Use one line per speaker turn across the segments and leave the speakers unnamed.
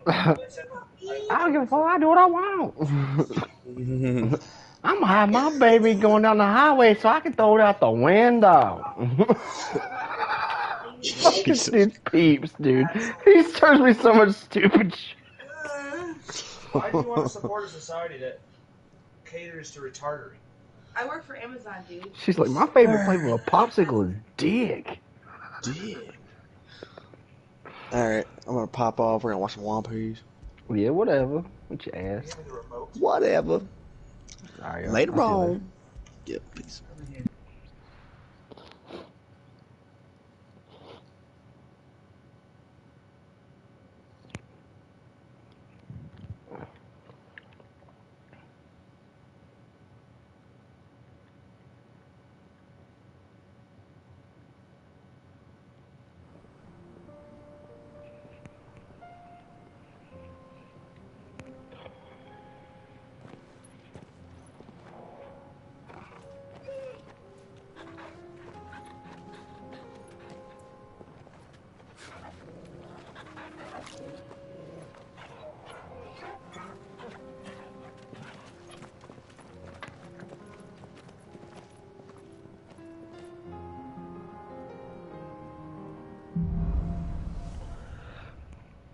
I don't give a fuck. I do what I want. I'm gonna have my baby going down the highway so I can throw it out the window. Look at
Jesus.
these peeps, dude. He shows me so much stupid shit.
Why do you want to support a society that caters to retardary?
I work for Amazon, dude.
She's like, my favorite flavor of popsicle is dick.
Dick. Alright, I'm gonna pop off. We're gonna watch some One Piece.
Yeah, whatever. What you ask?
Give me the remote.
Whatever.
Alright,
Later
I'll see you later.
on. Yep, peace.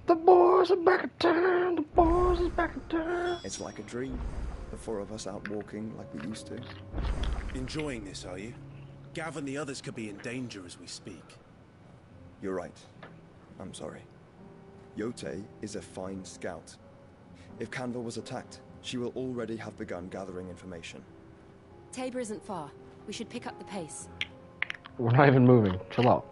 The boys are back in town. The boys are back in town.
It's like a dream. The four of us out walking like we used to.
Enjoying this, are you? Gav and the others could be in danger as we speak.
You're right. I'm sorry. Yote is a fine scout. If Candle was attacked, she will already have begun gathering information.
Tabor isn't far. We should pick up the pace.
We're not even moving. Chill out.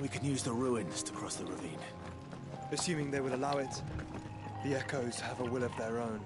We can use the ruins to cross the ravine.
Assuming they will allow it, the Echoes have a will of their own.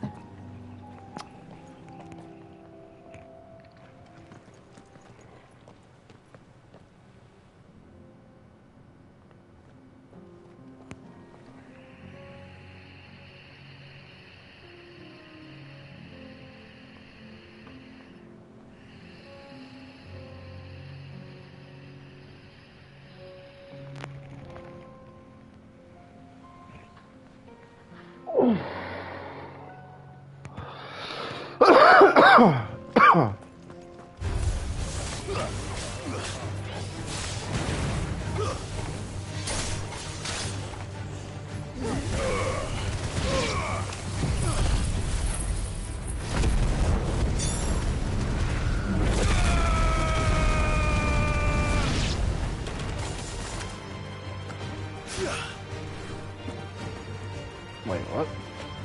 Wait, what?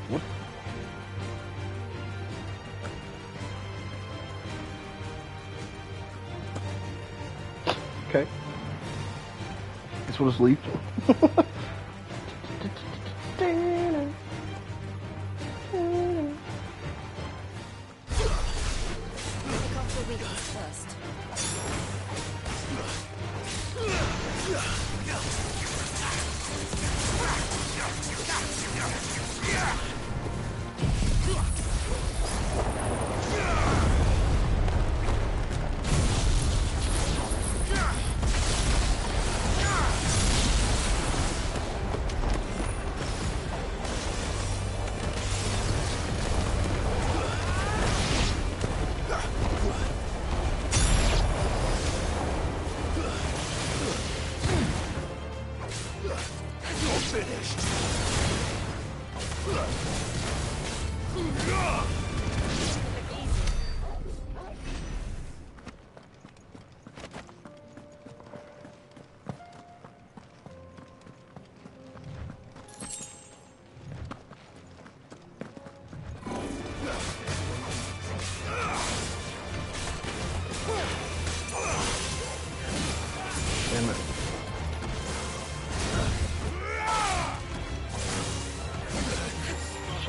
What? Okay. Guess we'll just leave.
Pick off the weakness first.
You're finished.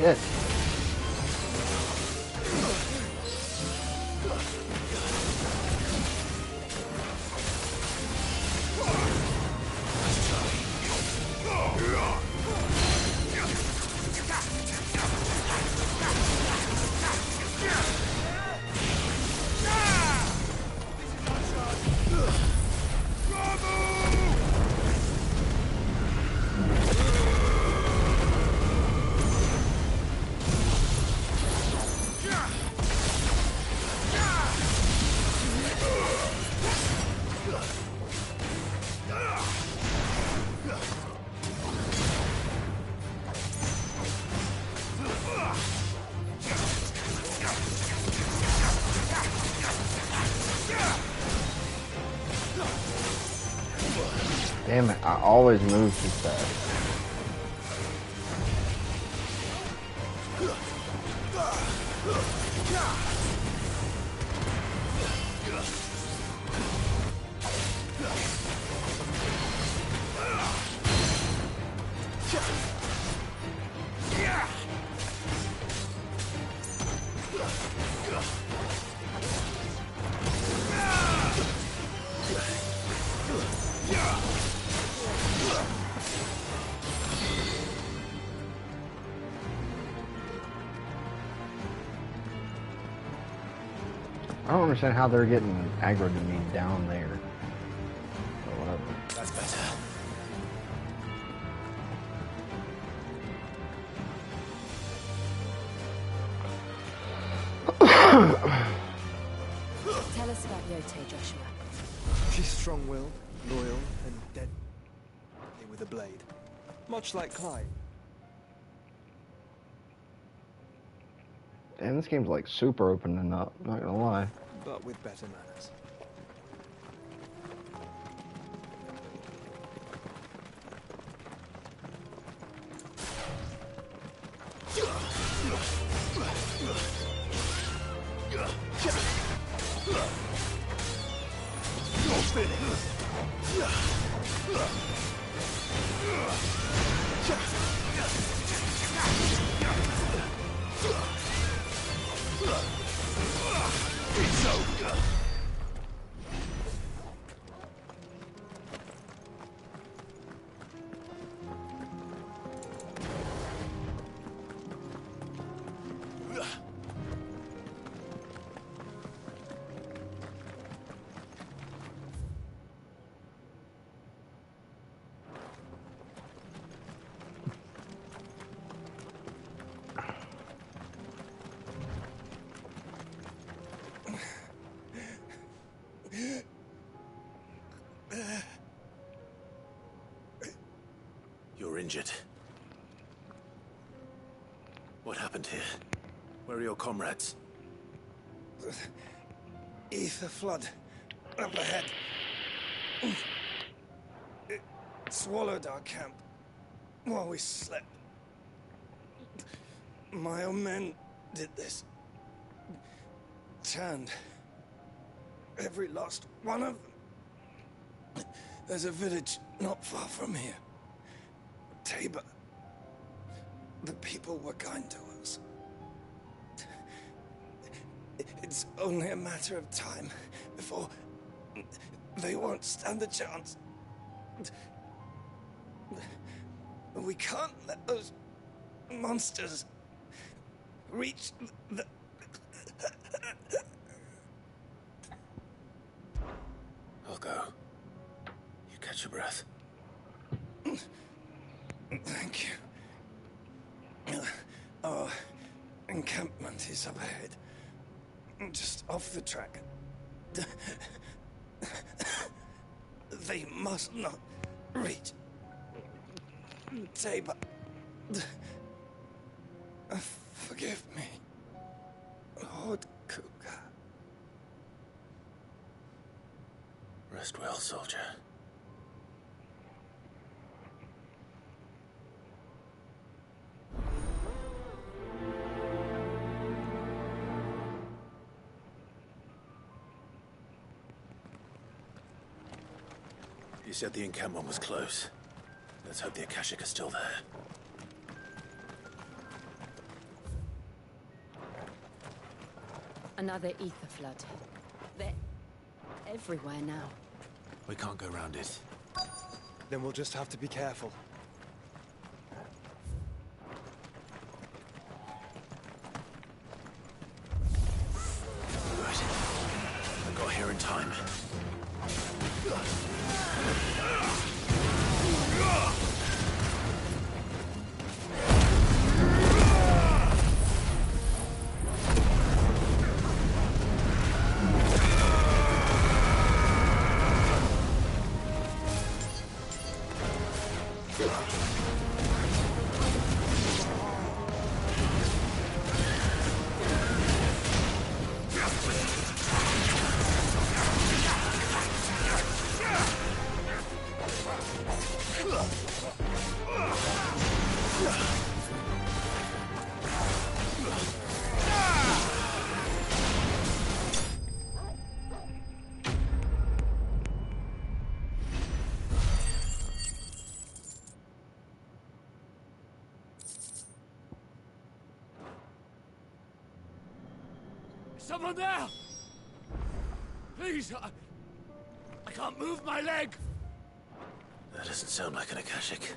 shit. Damn it, I always move too fast. I don't understand how they're getting aggro to me down there. Or whatever.
That's better.
Tell us about Yote, Joshua.
She's strong-willed, loyal, and deadly with a blade. Much like Clyde.
Damn, this game's like super opening up, not gonna lie.
But with better manners.
You're injured. What happened here? Where are your comrades?
Ether flood up ahead. It swallowed our camp while we slept. My own men did this. Turned every last one of them. There's a village not far from here. Tabor. The people were kind to us. It's only a matter of time before they won't stand a chance. We can't let those monsters reach the...
I'll go. You catch your breath.
Thank you. Our encampment is up ahead. Just off the track. They must not reach Tabor. Forgive me, Lord Cougar.
Rest well, soldier. You said the encampment was close. Let's hope the Akashic are still there.
Another ether flood. They're everywhere now.
We can't go round it.
Then we'll just have to be careful.
Good. I got here in time.
Someone there! Please, I can't move my leg!
That doesn't sound like an Akashic.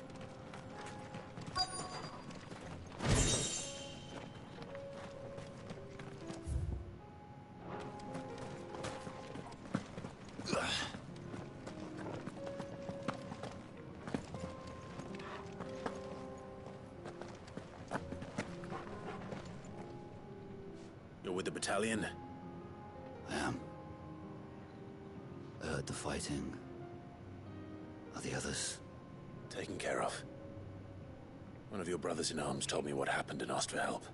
You're with the battalion?
I am. I heard the fighting. Are the others?
Taken care of. One of your brothers in arms told me what happened and asked for help.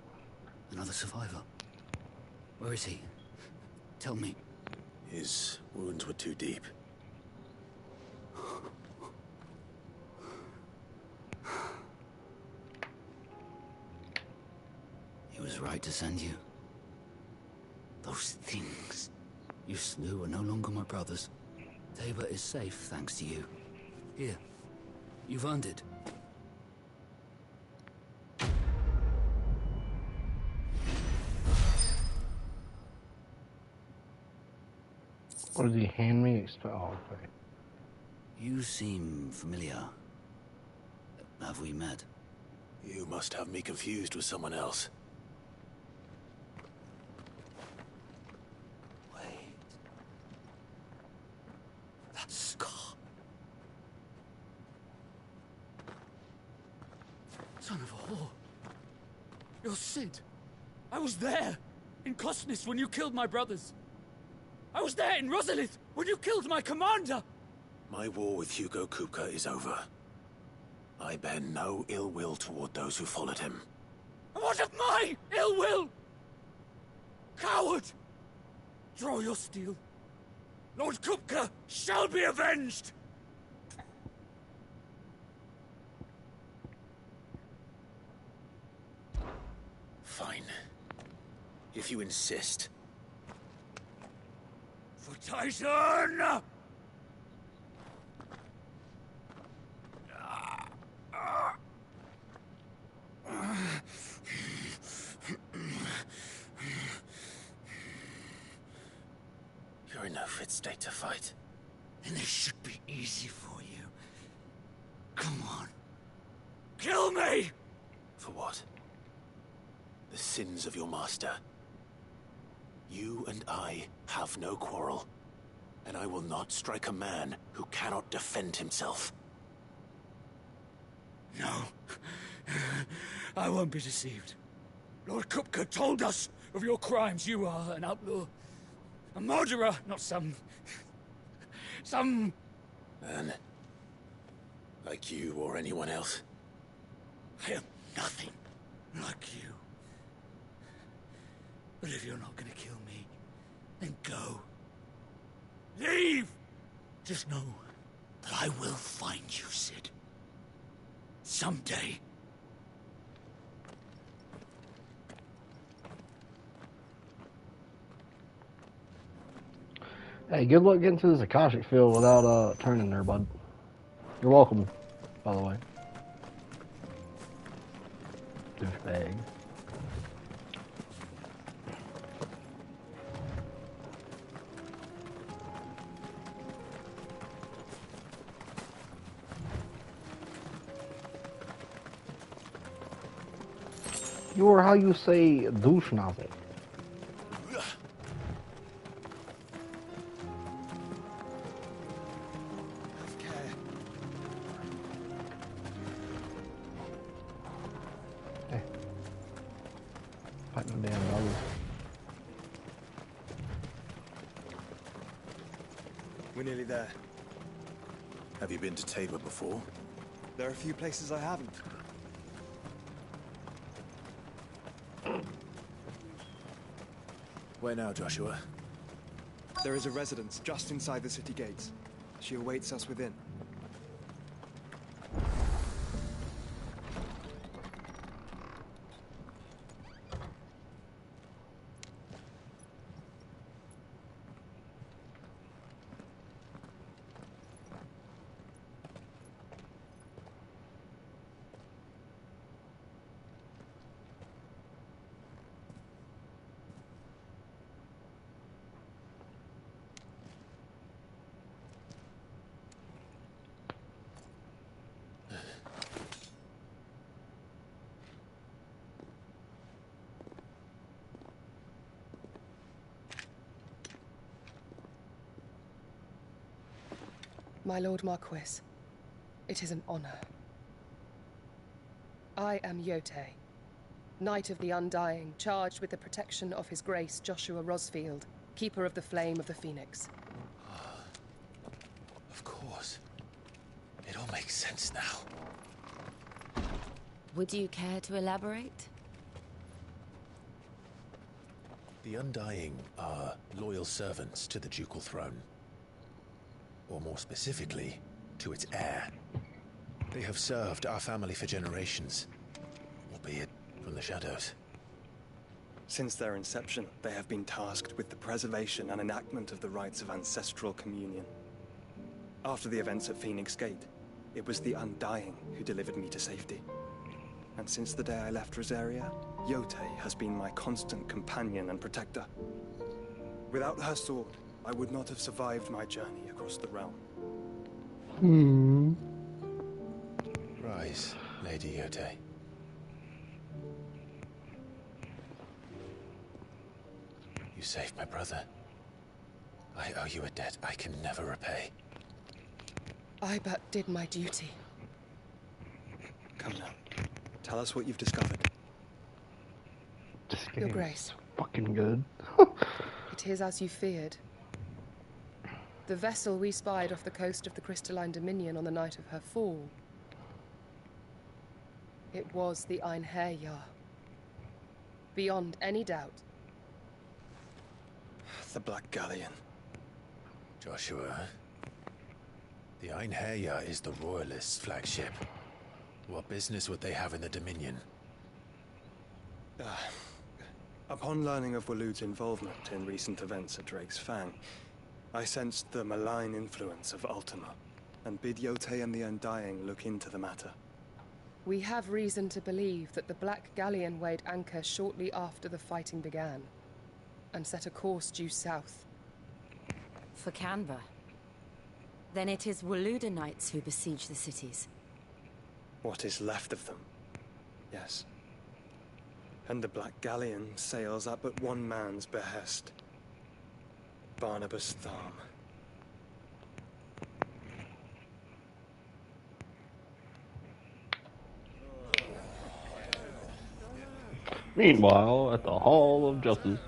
Another survivor? Where is he? Tell me.
His wounds were too deep.
He was right to send you. Those things you slew are no longer my brothers. Tabor is safe thanks to you. Here, you've earned it.
What did he hand me? Oh, okay.
You seem familiar. Have we met?
You must have me confused with someone else.
Wait. That scar. Son of a whore. You're Sid. I was there, in Cosnis, when you killed my brothers. I was there in Rosalith, when you killed my commander.
My war with Hugo Kupka is over. I bear no ill will toward those who followed him.
And what of my ill will? Coward! Draw your steel. Lord Kupka shall be avenged!
Fine. If you insist.
For Titan!
You're in no fit state to fight.
And this should be easy for you. Come on. Kill me!
For what? The sins of your master. You and I have no quarrel, and I will not strike a man who cannot defend himself.
No. I won't be deceived. Lord Kupka told us of your crimes. You are an outlaw. A murderer, not some...
Man. Like you or anyone else.
I am nothing like you. But if you're not gonna kill me, then go. Leave! Just know that I will find you, Sid. Someday.
Hey, good luck getting to this Akashic field without turning there, bud. You're welcome, by the way. Douchebag. You're how you say douche nozzle. Hey. Fighting the damn doggies.
We're nearly there.
Have you been to Tabor before?
There are a few places I haven't.
Where now, Joshua?
There is a residence just inside the city gates. She awaits us within.
My Lord Marquis, it is an honor. I am Yote, Knight of the Undying, charged with the protection of His Grace Joshua Rosfield, Keeper of the Flame of the Phoenix.
Of course. It all makes sense now.
Would you care to elaborate?
The Undying are loyal servants to the ducal throne. Or more specifically, to its heir. They have served our family for generations, albeit from the shadows.
Since their inception, they have been tasked with the preservation and enactment of the rites of ancestral communion. After the events at Phoenix Gate, it was the Undying who delivered me to safety. And since the day I left Rosaria, Yote has been my constant companion and protector. Without her sword, I would not have survived my journey across the realm.
Rise, Lady Yote. You saved my brother. I owe you a debt I can never repay.
I but did my duty.
Come now. Tell us what you've discovered.
This
Your
game's
Grace.
fucking good.
It is as you feared. The vessel we spied off the coast of the Crystalline Dominion on the night of her fall. It was the Einherjar. Beyond any doubt.
The Black Galleon.
Joshua, the Einherjar is the Royalists' flagship. What business would they have in the Dominion?
Upon learning of Waloed's involvement in recent events at Drake's Fang, I sensed the malign influence of Ultima, and bid Yote and the Undying look into the matter.
We have reason to believe that the Black Galleon weighed anchor shortly after the fighting began, and set a course due south.
For Canva. Then it is Waloed knights who besiege the cities.
What is left of them? Yes. And the Black Galleon sails at but one man's behest. Barnabas Tharm.
Meanwhile, at the Hall of Justice.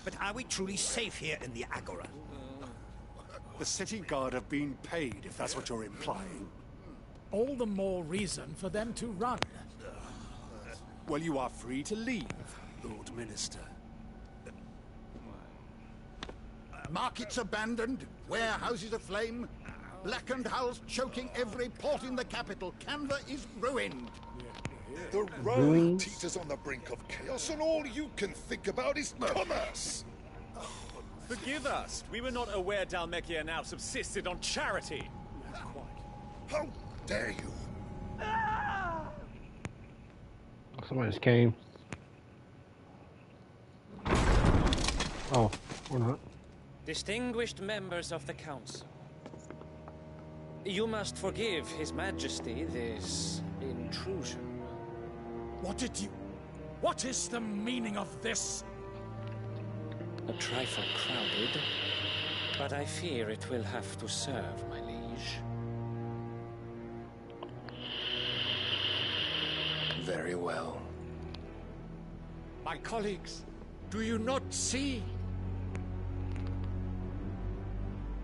But are we truly safe here in the Agora?
The city guard have been paid, if that's what you're implying.
All the more reason for them to run.
Well, you are free to leave, Lord Minister.
Markets abandoned, warehouses aflame, blackened hulls choking every port in the capital. Canva is ruined.
The road teeters on the brink of chaos, and all you can think about is commerce.
Forgive us. We were not aware Dhalmekia now subsisted on charity.
How dare you?
Somebody just came. Oh, or not.
Distinguished members of the Council. You must forgive His Majesty this intrusion.
What is the meaning of this?
A trifle crowded, but I fear it will have to serve, my liege.
Very well.
My colleagues, do you not see?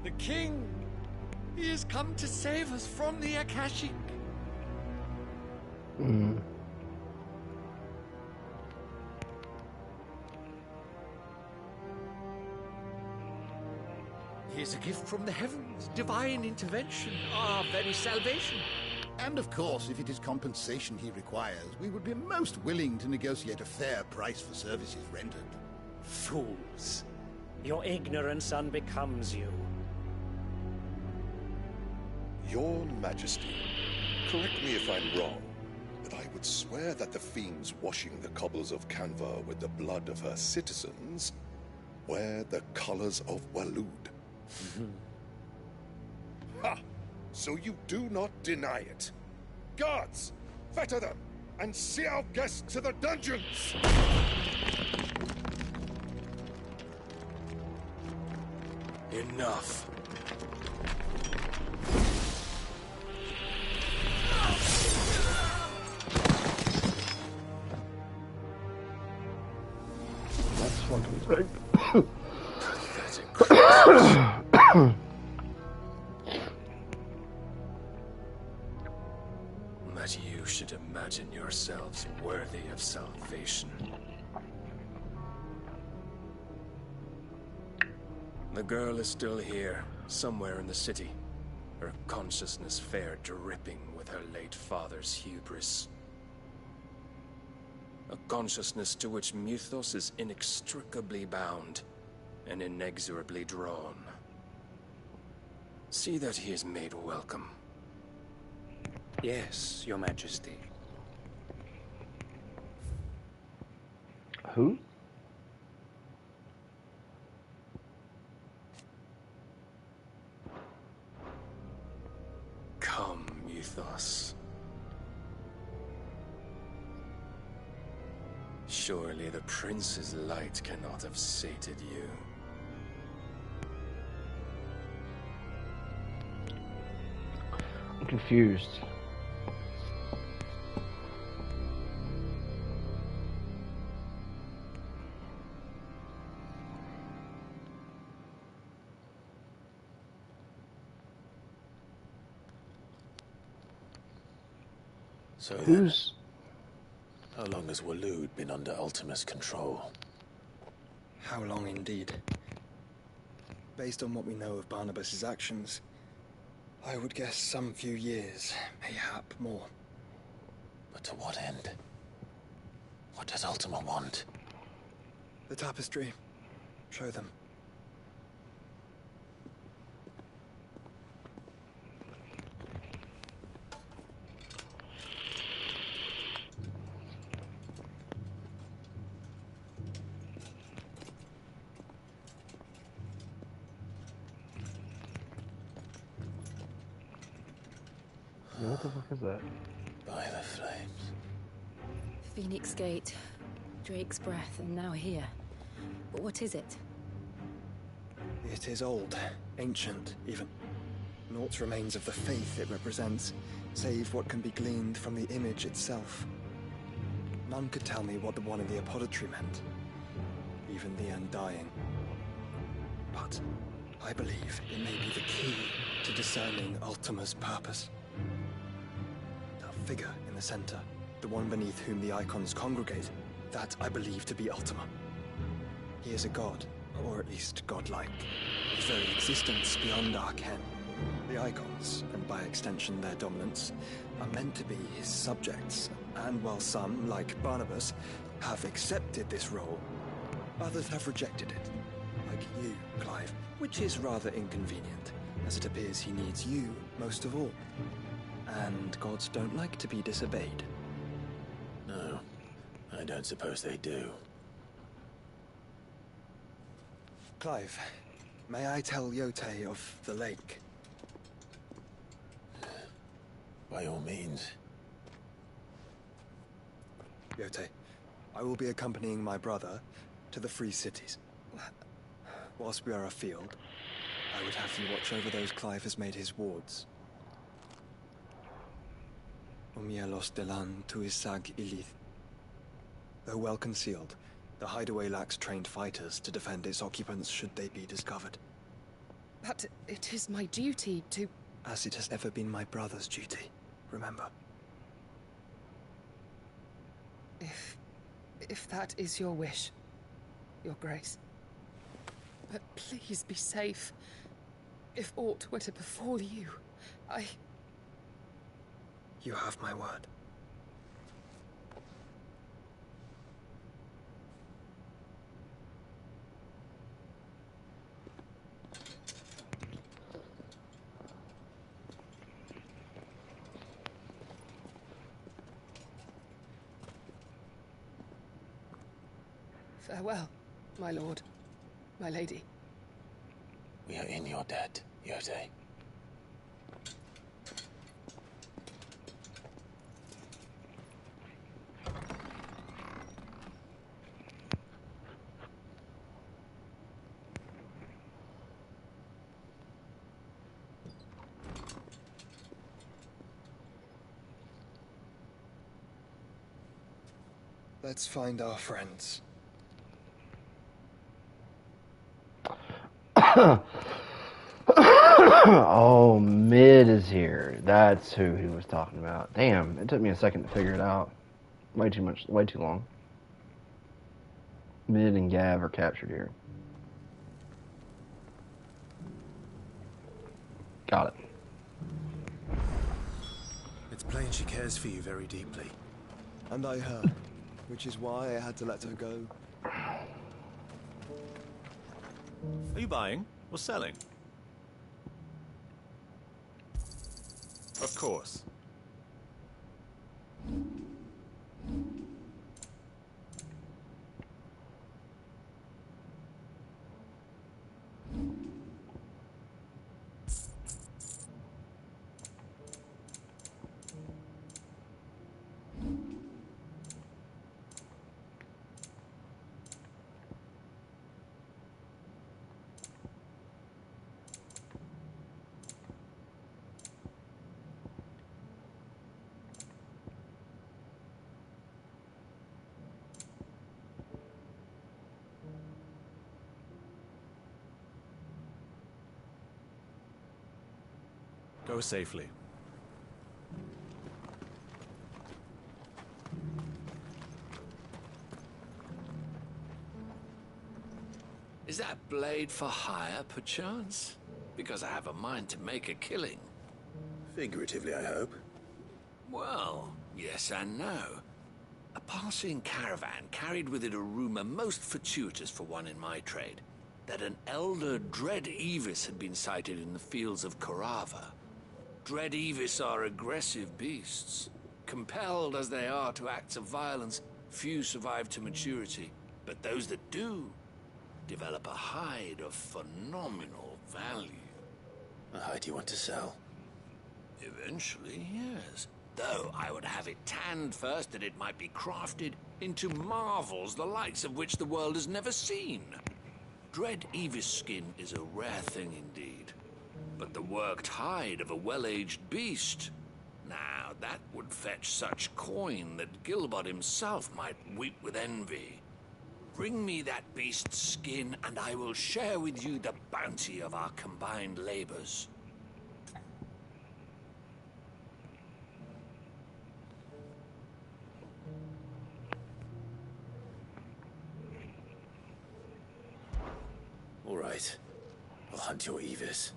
The king! He has come to save us from the Akashic. He is a gift from the heavens, divine intervention, our very salvation.
And of course, if it is compensation he requires, we would be most willing to negotiate a fair price for services rendered.
Fools! Your ignorance unbecomes you.
Your Majesty, correct me if I'm wrong, but I would swear that the fiends washing the cobbles of Canva with the blood of her citizens wear the colors of Waloed. Ha! So you do not deny it. Guards, fetter them, and see our guests to the dungeons!
Enough.
That's fucking big.
That you should imagine yourselves worthy of salvation. The girl is still here, somewhere in the city. Her consciousness fair dripping with her late father's hubris. A consciousness to which Mythos is inextricably bound and inexorably drawn. See that he is made welcome.
Yes, Your Majesty.
Who?
Come, Mythos. Surely the prince's light cannot have sated you.
I'm confused.
So
Who's...
How long has Waloed been under Ultima's control?
How long indeed? Based on what we know of Barnabas's actions, I would guess some few years, mayhap more.
But to what end? What does Ultima want?
The tapestry. Show them.
What the fuck is that?
By the flames.
Phoenix Gate, Drake's Breath, and now here. But what is it?
It is old, ancient, even. Naught remains of the faith it represents, save what can be gleaned from the image itself. None could tell me what the one in the apothecary meant, even the Undying. But I believe it may be the key to discerning Ultima's purpose. That figure in the center, the one beneath whom the icons congregate, that I believe to be Ultima. He is a god, or at least godlike, his very existence beyond our ken. The icons, and by extension their dominants, are meant to be his subjects, and while some, like Barnabas, have accepted this role, others have rejected it, like you, Clive, which is rather inconvenient, as it appears he needs you most of all. And gods don't like to be disobeyed.
No, I don't suppose they do.
Clive, may I tell Yote of the lake?
By all means.
Yote, I will be accompanying my brother to the Free Cities. Whilst we are afield, I would have you watch over those Clive has made his wards. Omielos delan tuisag ilith. Though well concealed, the hideaway lacks trained fighters to defend its occupants should they be discovered.
But it is my duty to...
As it has ever been my brother's duty, remember.
If that is your wish, Your Grace. But please be safe. If aught were to befall you,
You have my word.
Farewell, my lord, my lady.
We are in your debt, Yote.
Let's find our friends.
Oh, Mid is here. That's who he was talking about. Damn, it took me a second to figure it out. Way too long. Mid and Gav are captured here. Got it.
It's plain she cares for you very deeply.
And I her, which is why I had to let her go.
Are you buying or selling? Of course. Go safely.
Is that blade for hire, perchance? Because I have a mind to make a killing.
Figuratively, I hope.
Well, yes and no. A passing caravan carried with it a rumor most fortuitous for one in my trade, that an elder Dread Evis had been sighted in the fields of Korava. Dread Evis are aggressive beasts. Compelled as they are to acts of violence, few survive to maturity, but those that do develop a hide of phenomenal value.
A hide you want to sell?
Eventually, yes. Though I would have it tanned first that it might be crafted into marvels the likes of which the world has never seen. Dread Evis skin is a rare thing indeed. But the worked hide of a well-aged beast, now that would fetch such coin that Gilbert himself might weep with envy. Bring me that beast's skin, and I will share with you the bounty of our combined labors.
All right. I'll hunt your Evis.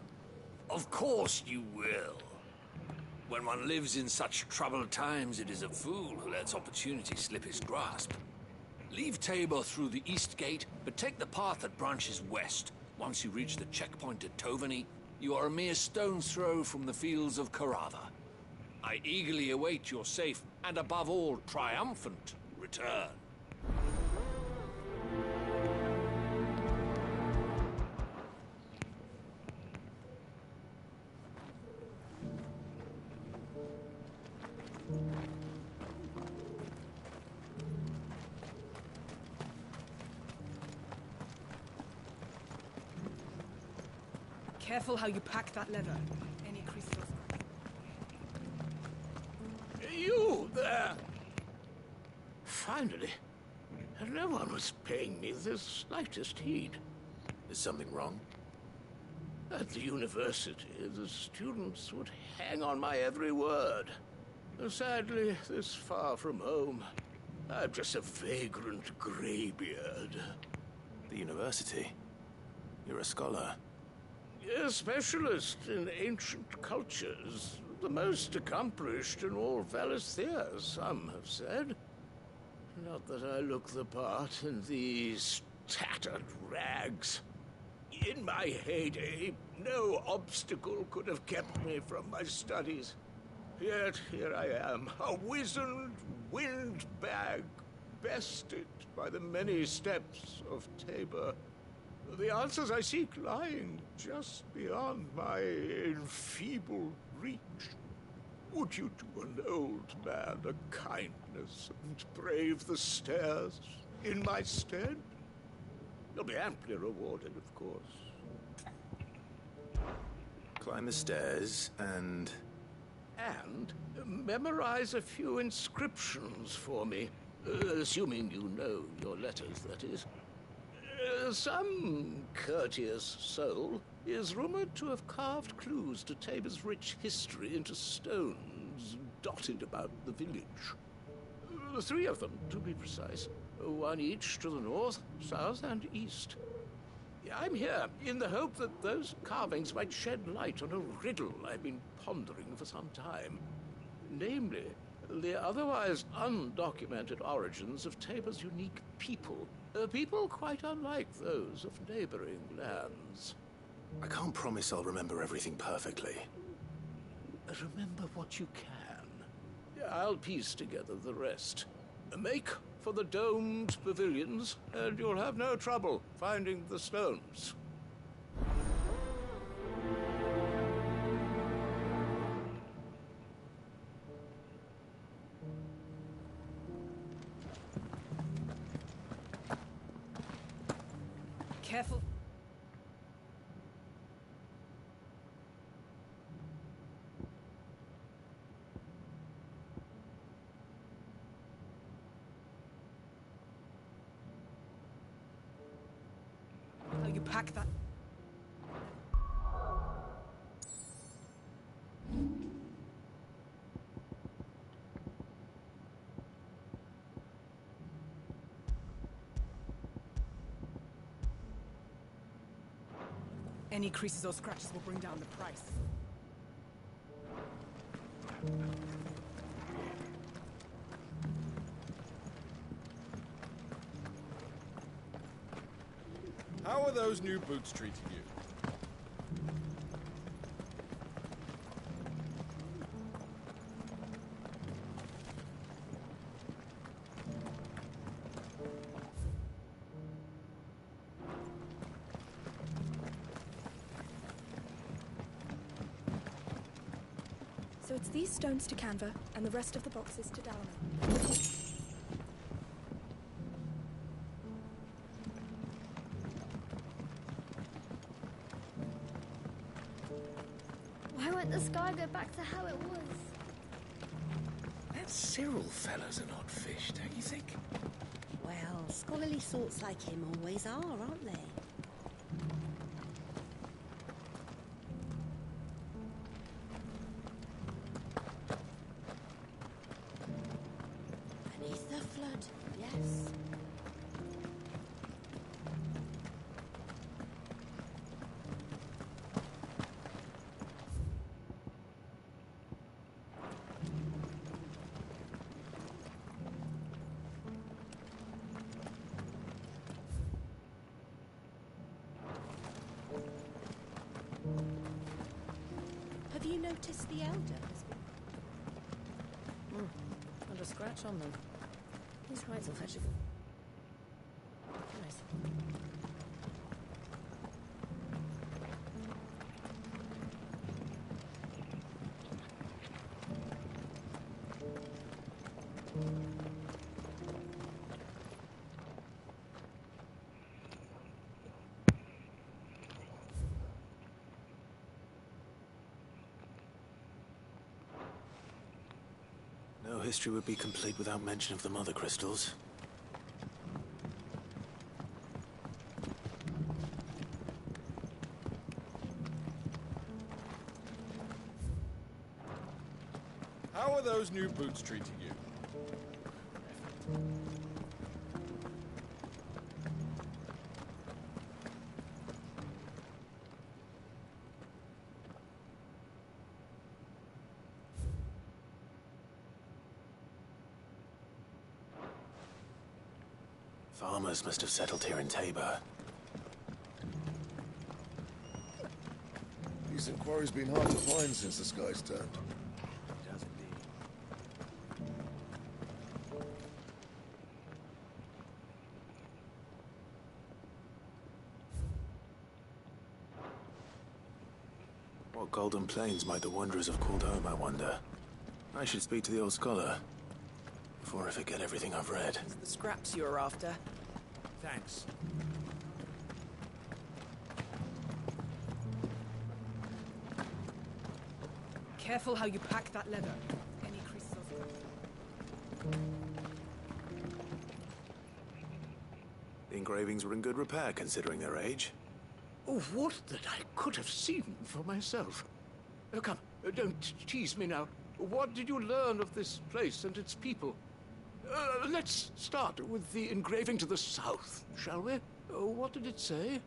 Of course you will. When one lives in such troubled times, it is a fool who lets opportunity slip his grasp. Leave Tabor through the east gate, but take the path that branches west. Once you reach the checkpoint at Tovany, you are a mere stone's throw from the fields of Korava. I eagerly await your safe, and above all, triumphant return.
Careful how you pack that leather. Any crystals.
You there! Finally. No one was paying me the slightest heed.
Is something wrong?
At the university, the students would hang on my every word. Sadly, this far from home, I'm just a vagrant greybeard.
The university? You're a scholar.
A specialist in ancient cultures. The most accomplished in all Valisthea, some have said. Not that I look the part in these tattered rags. In my heyday, no obstacle could have kept me from my studies. Yet here I am, a wizened windbag, bested by the many steps of Tabor. The answers I seek lying just beyond my enfeebled reach. Would you do an old man a kindness and brave the stairs in my stead? You'll be amply rewarded, of course.
Climb the stairs and...
And memorize a few inscriptions for me, assuming you know your letters, that is. Some courteous soul is rumored to have carved clues to Tabor's rich history into stones dotted about the village. 3 of them, to be precise. 1 each to the north, south, and east. I'm here in the hope that those carvings might shed light on a riddle I've been pondering for some time. Namely, the otherwise undocumented origins of Tabor's unique people. People quite unlike those of neighboring lands.
I can't promise I'll remember everything perfectly.
Remember what you can. I'll piece together the rest. Make for the domed pavilions, and you'll have no trouble finding the stones.
Careful. How you pack that? Any creases or scratches will bring down the price.
How are those new boots treating you?
So it's these stones to Canva, and the rest of the boxes to Dalaman.
Why won't the sky go back to how it was?
That Cyril fella's an odd fish, don't you think?
Well, scholarly sorts like him always are, aren't they? Beneath the flood, yes. Have you noticed the elder has been...
Not a scratch on them. These rides will fetch a good... Nice.
history would be complete without mention of the mother crystals.
How are those new boots treating you?
Farmers must have settled here in Tabor.
Decent quarry's been hard to find since the skies turned.
It has indeed. What golden plains might the wanderers have called home, I wonder? I should speak to the old scholar before I forget everything I've read.
It's the scraps you're after.
Thanks.
Careful how you pack that leather. Any creases or scratches.
The engravings were in good repair, considering their age.
Oh, what that I could have seen for myself. Oh, come, don't tease me now. What did you learn of this place and its people? Let's start with the engraving to the south, shall we? What did it say?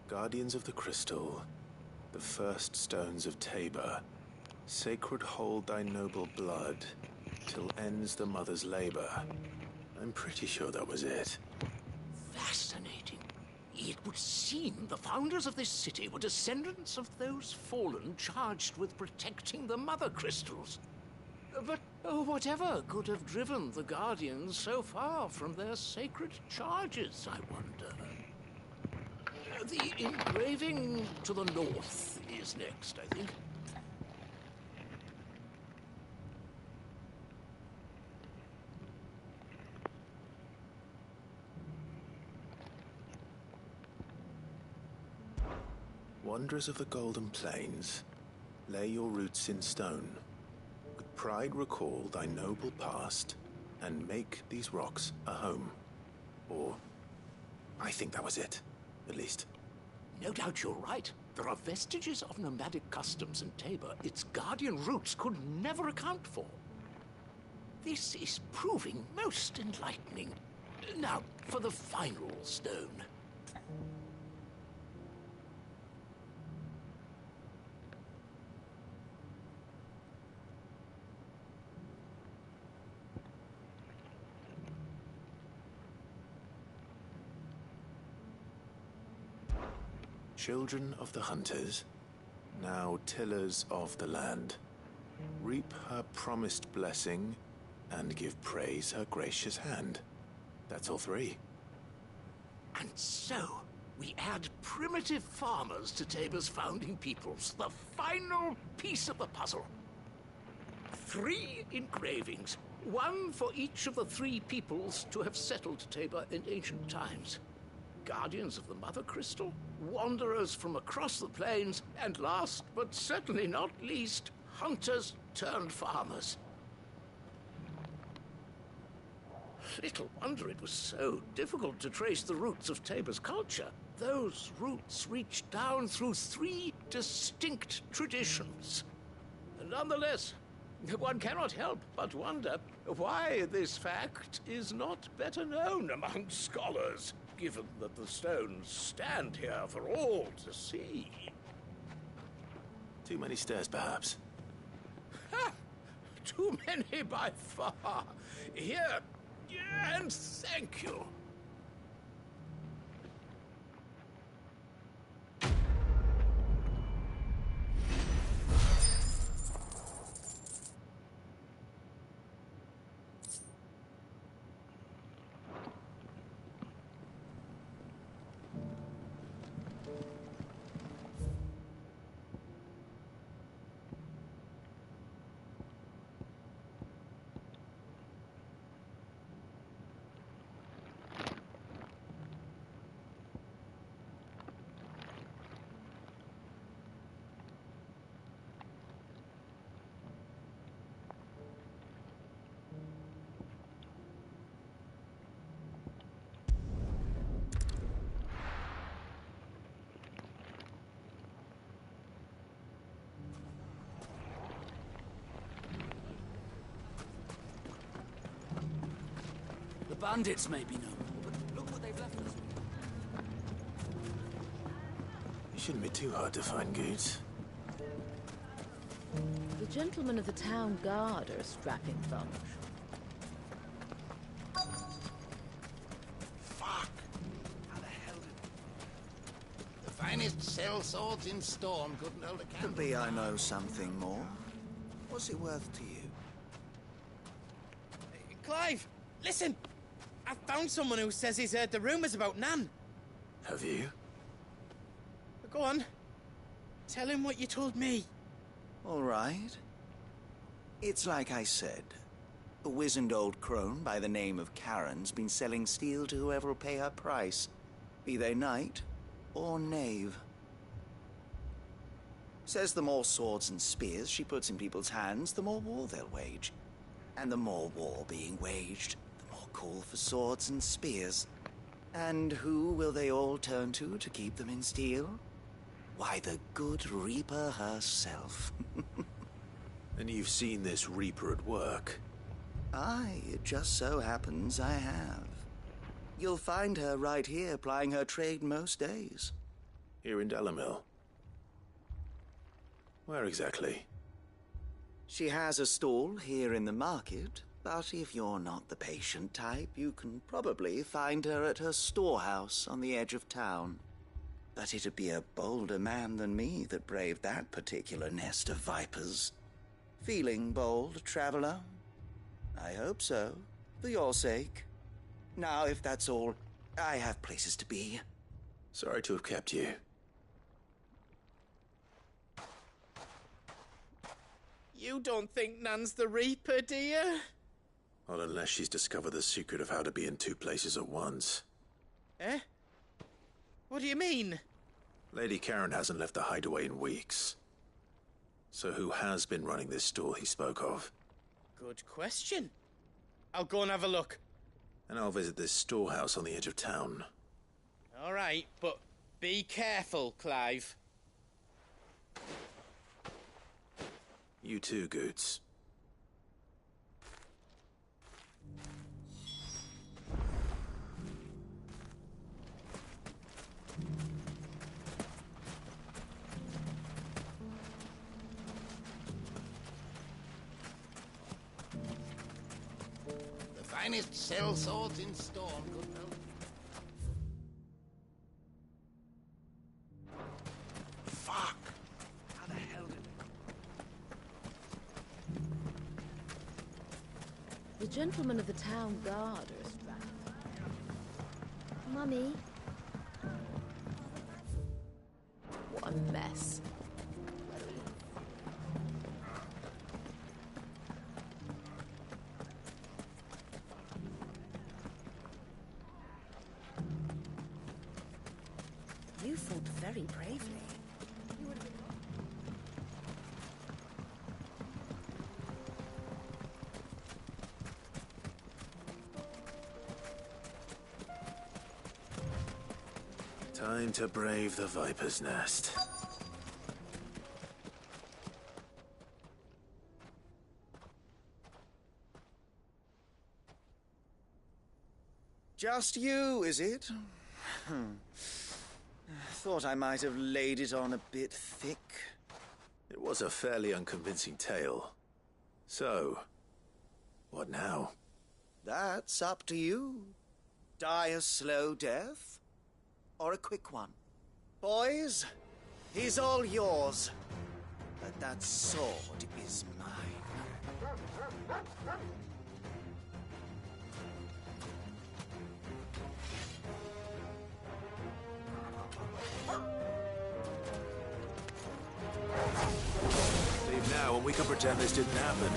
Guardians of the Crystal, the first stones of Tabor, sacred hold thy noble blood, till ends the mother's labor. I'm pretty sure that was it.
Fascinating. It would seem the founders of this city were descendants of those fallen charged with protecting the mother crystals. But whatever could have driven the Guardians so far from their sacred charges, I wonder? The engraving to the north is next, I think.
Wanderers of the Golden Plains, lay your roots in stone. With pride recall thy noble past, and make these rocks a home. Or, I think that was it, at least.
No doubt you're right. There are vestiges of nomadic customs in Tabor its guardian roots could never account for. This is proving most enlightening. Now, for the final stone.
Children of the hunters, now tillers of the land, reap her promised blessing and give praise her gracious hand. That's all three.
And so, we add primitive farmers to Tabor's founding peoples, the final piece of the puzzle. 3 engravings, one for each of the 3 peoples to have settled Tabor in ancient times. Guardians of the Mother Crystal, wanderers from across the plains, and last but certainly not least, hunters turned farmers. Little wonder it was so difficult to trace the roots of Tabor's culture. Those roots reach down through 3 distinct traditions. Nonetheless, one cannot help but wonder why this fact is not better known among scholars, given that the stones stand here for all to see.
Too many stairs, perhaps.
Ha! Too many by far. Here, and thank you.
bandits may be no more, but look what they've left us.
You shouldn't be too hard to find, Goots.
The gentlemen of the town guard are a strapping bunch.
Fuck! How the hell did... The finest shell swords in Storm couldn't hold a candle.
Could be I know something more. What's it worth to you?
Clive, listen! I've found someone who says he's heard the rumors about Nan.
Have you?
Go on. Tell him what you told me.
All right. It's like I said. A wizened old crone by the name of Karen's been selling steel to whoever will pay her price, be they knight or knave. Says the more swords and spears she puts in people's hands, the more war they'll wage. And the more war being waged, the more call for swords and spears. And who will they all turn to keep them in steel? Why, the good Reaper herself.
And you've seen this Reaper at work?
Aye, it just so happens I have. You'll find her right here plying her trade most days.
Here in Delamil? Where exactly?
She has a stall here in the market, but if you're not the patient type, you can probably find her at her storehouse on the edge of town. But it'd be a bolder man than me that braved that particular nest of vipers. Feeling bold, traveler? I hope so, for your sake. Now, if that's all, I have places to be.
Sorry to have kept you.
You don't think Nan's the Reaper, do you?
Not unless she's discovered the secret of how to be in two places at once.
Eh? What do you mean?
Lady Karen hasn't left the hideaway in weeks. So who has been running this stall he spoke of?
Good question. I'll go and have a look.
And I'll visit this storehouse on the edge of town.
All right, but be careful, Clive.
You too, Goots.
The finest shell swords in Storm couldn't hold... Fuck! How the hell did...
The gentlemen of the town guard are a strapping.
Mummy.
What a mess.
You fought very bravely.
Time to brave the Viper's Nest.
Just you, is it? Thought I might have laid it on a bit thick.
It was a fairly unconvincing tale. So, what now?
That's up to you. Die a slow death, or a quick one. Boys, he's all yours. But that sword is mine.
Leave now and we can pretend this didn't happen.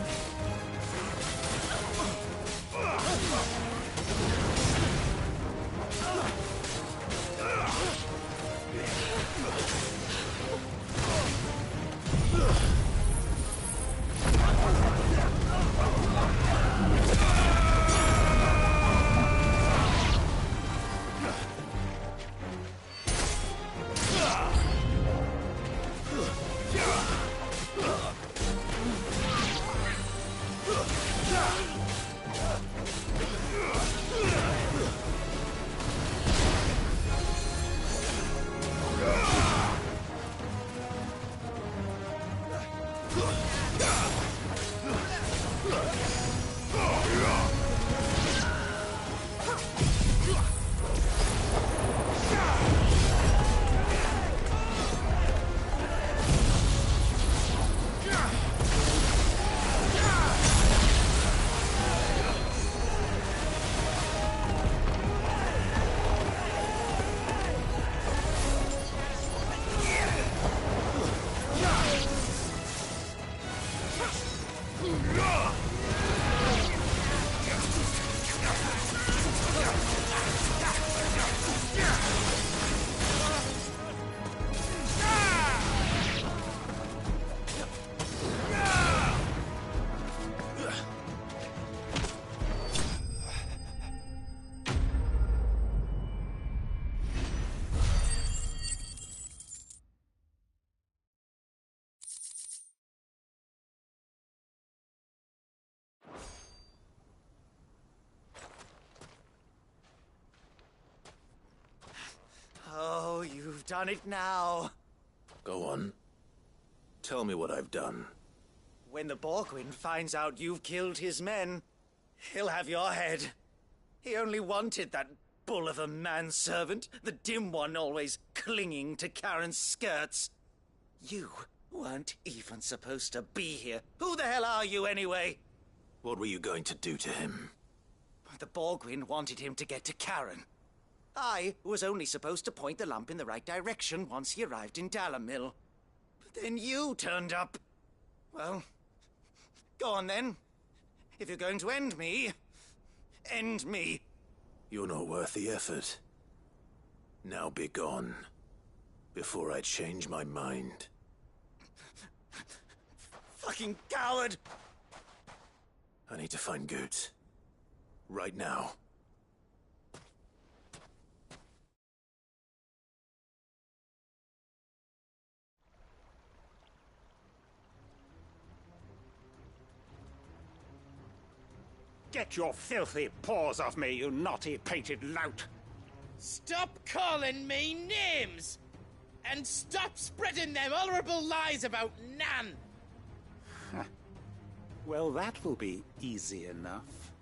done it now.
Go on. Tell me what I've done.
When the Borgwyn finds out you've killed his men, he'll have your head. He only wanted that bull of a manservant, the dim one always clinging to Karen's skirts. You weren't even supposed to be here. Who the hell are you anyway?
What were you going to do to him?
The Borgwyn wanted him to get to Karen. I was only supposed to point the lamp in the right direction once he arrived in Dalamil. But then you turned up. Well, go on then. If you're going to end me, end me.
You're not worth the effort. Now be gone, before I change my mind.
Fucking coward!
I need to find Goots. Right now.
Get your filthy paws off me, you naughty painted lout!
Stop calling me names! And stop spreading them horrible lies about Nan!
Well, that will be easy enough.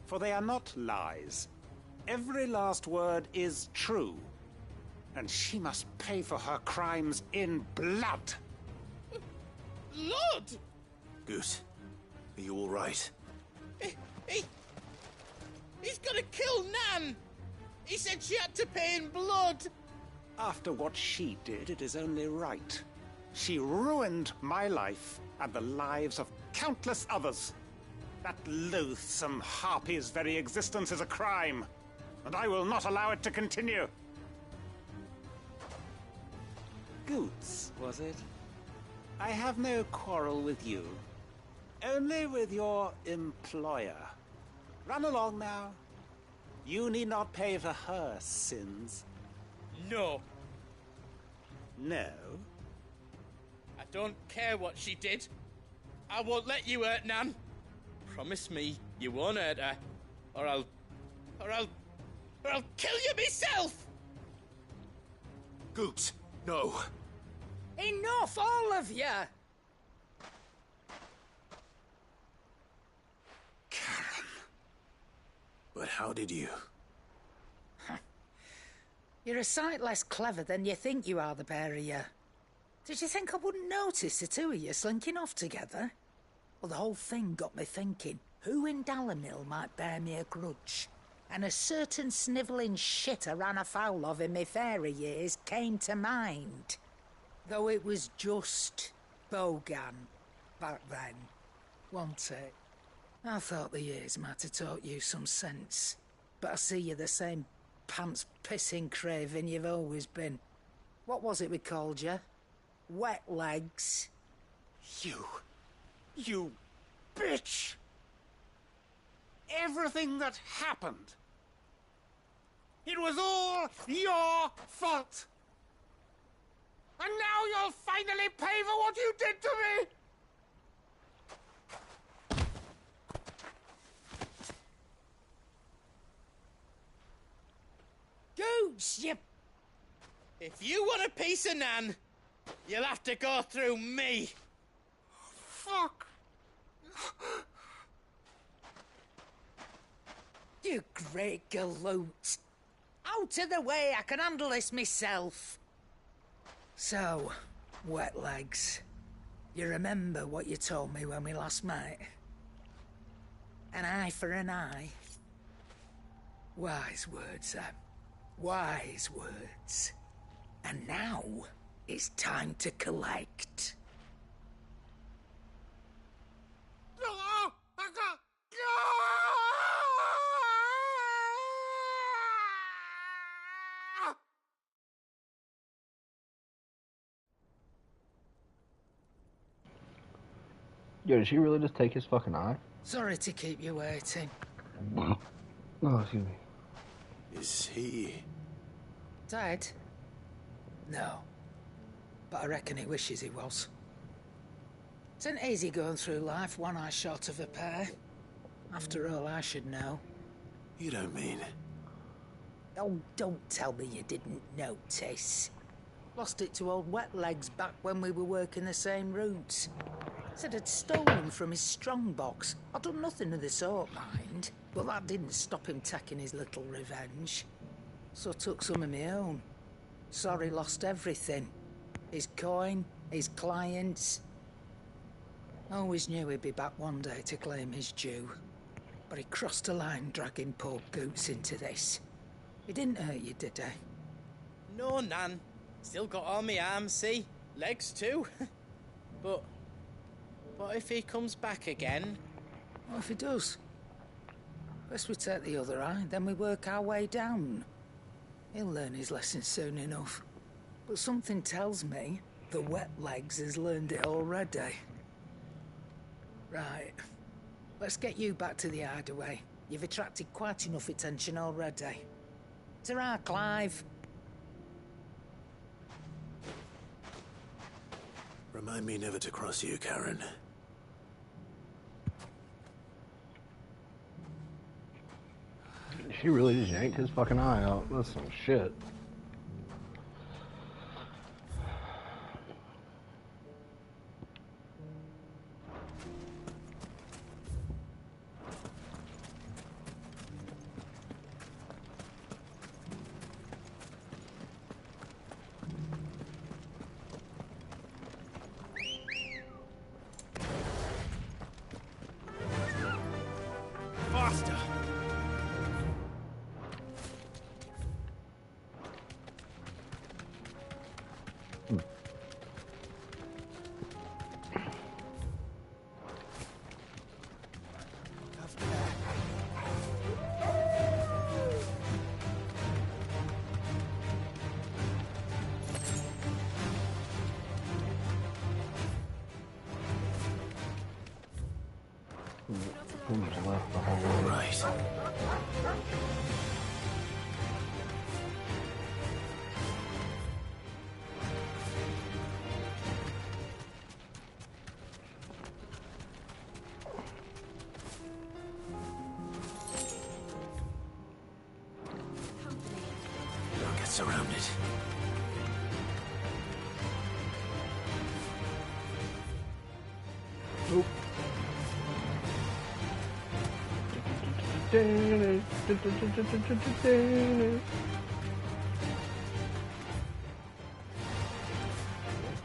For they are not lies. Every last word is true. And she must pay for her crimes in blood.
Lord!
Goose, are you all right?
He's gonna kill Nan! He said she had to pay in blood!
After what she did, it is only right. She ruined my life and the lives of countless others. That loathsome harpy's very existence is a crime, and I will not allow it to continue. Goots, was it? I have no quarrel with you. Only with your employer. Run along now. You need not pay for her sins.
No.
No?
I don't care what she did. I won't let you hurt Nan. Promise me you won't hurt her, or I'll kill you myself!
Goots, no.
Enough, all of you!
Karen. But how did you?
You're a sight less clever than you think you are, the pair of you. Did you think I wouldn't notice the two of you slinking off together? Well, the whole thing got me thinking, who in Dalamil might bear me a grudge? And a certain snivelling shit I ran afoul of in my fairy years came to mind. Though it was just Bogan back then, wasn't it? I thought the years might have taught you some sense, but I see you're the same pants-pissing craven you've always been. What was it we called you? Wet legs?
You bitch! Everything that happened, it was all your fault! And now you'll finally pay for what you did to me!
Goots, you...
If you want a piece of Nan, you'll have to go through me.
Fuck!
You great galoot. Out of the way, I can handle this myself. So, wet legs, you remember what you told me when we last met? An eye for an eye. Wise words, Sam. Wise words. And now, it's time to collect.
Yo, did she really just take his fucking eye?
Sorry to keep you waiting.
Oh, excuse me.
Is he...
Dead? No. But I reckon he wishes he was. It's an easy going through life, one eye short of a pair. After all, I should know.
You don't mean...
Oh, don't tell me you didn't notice. Lost it to old Wet Legs back when we were working the same routes. Said I'd stolen from his strongbox. I'd done nothing of the sort, mind, but that didn't stop him taking his little revenge. So I took some of my own. Sorry, lost everything. His coin, his clients. Always knew he'd be back one day to claim his due. But he crossed a line dragging poor Goots into this. He didn't hurt you, did he?
No, Nan. Still got all my arms, see? Legs too. But if he comes back again?
What if he does? First we take the other eye, then we work our way down. He'll learn his lesson soon enough. But something tells me the Wet Legs has learned it already. Right. Let's get you back to the hideaway. You've attracted quite enough attention already. Ta-ra, Clive.
Remind me never to cross you, Karen.
She really just yanked his fucking eye out. That's some shit.
Faster!
Left the whole way.
Right. Don't get surrounded.
Oop.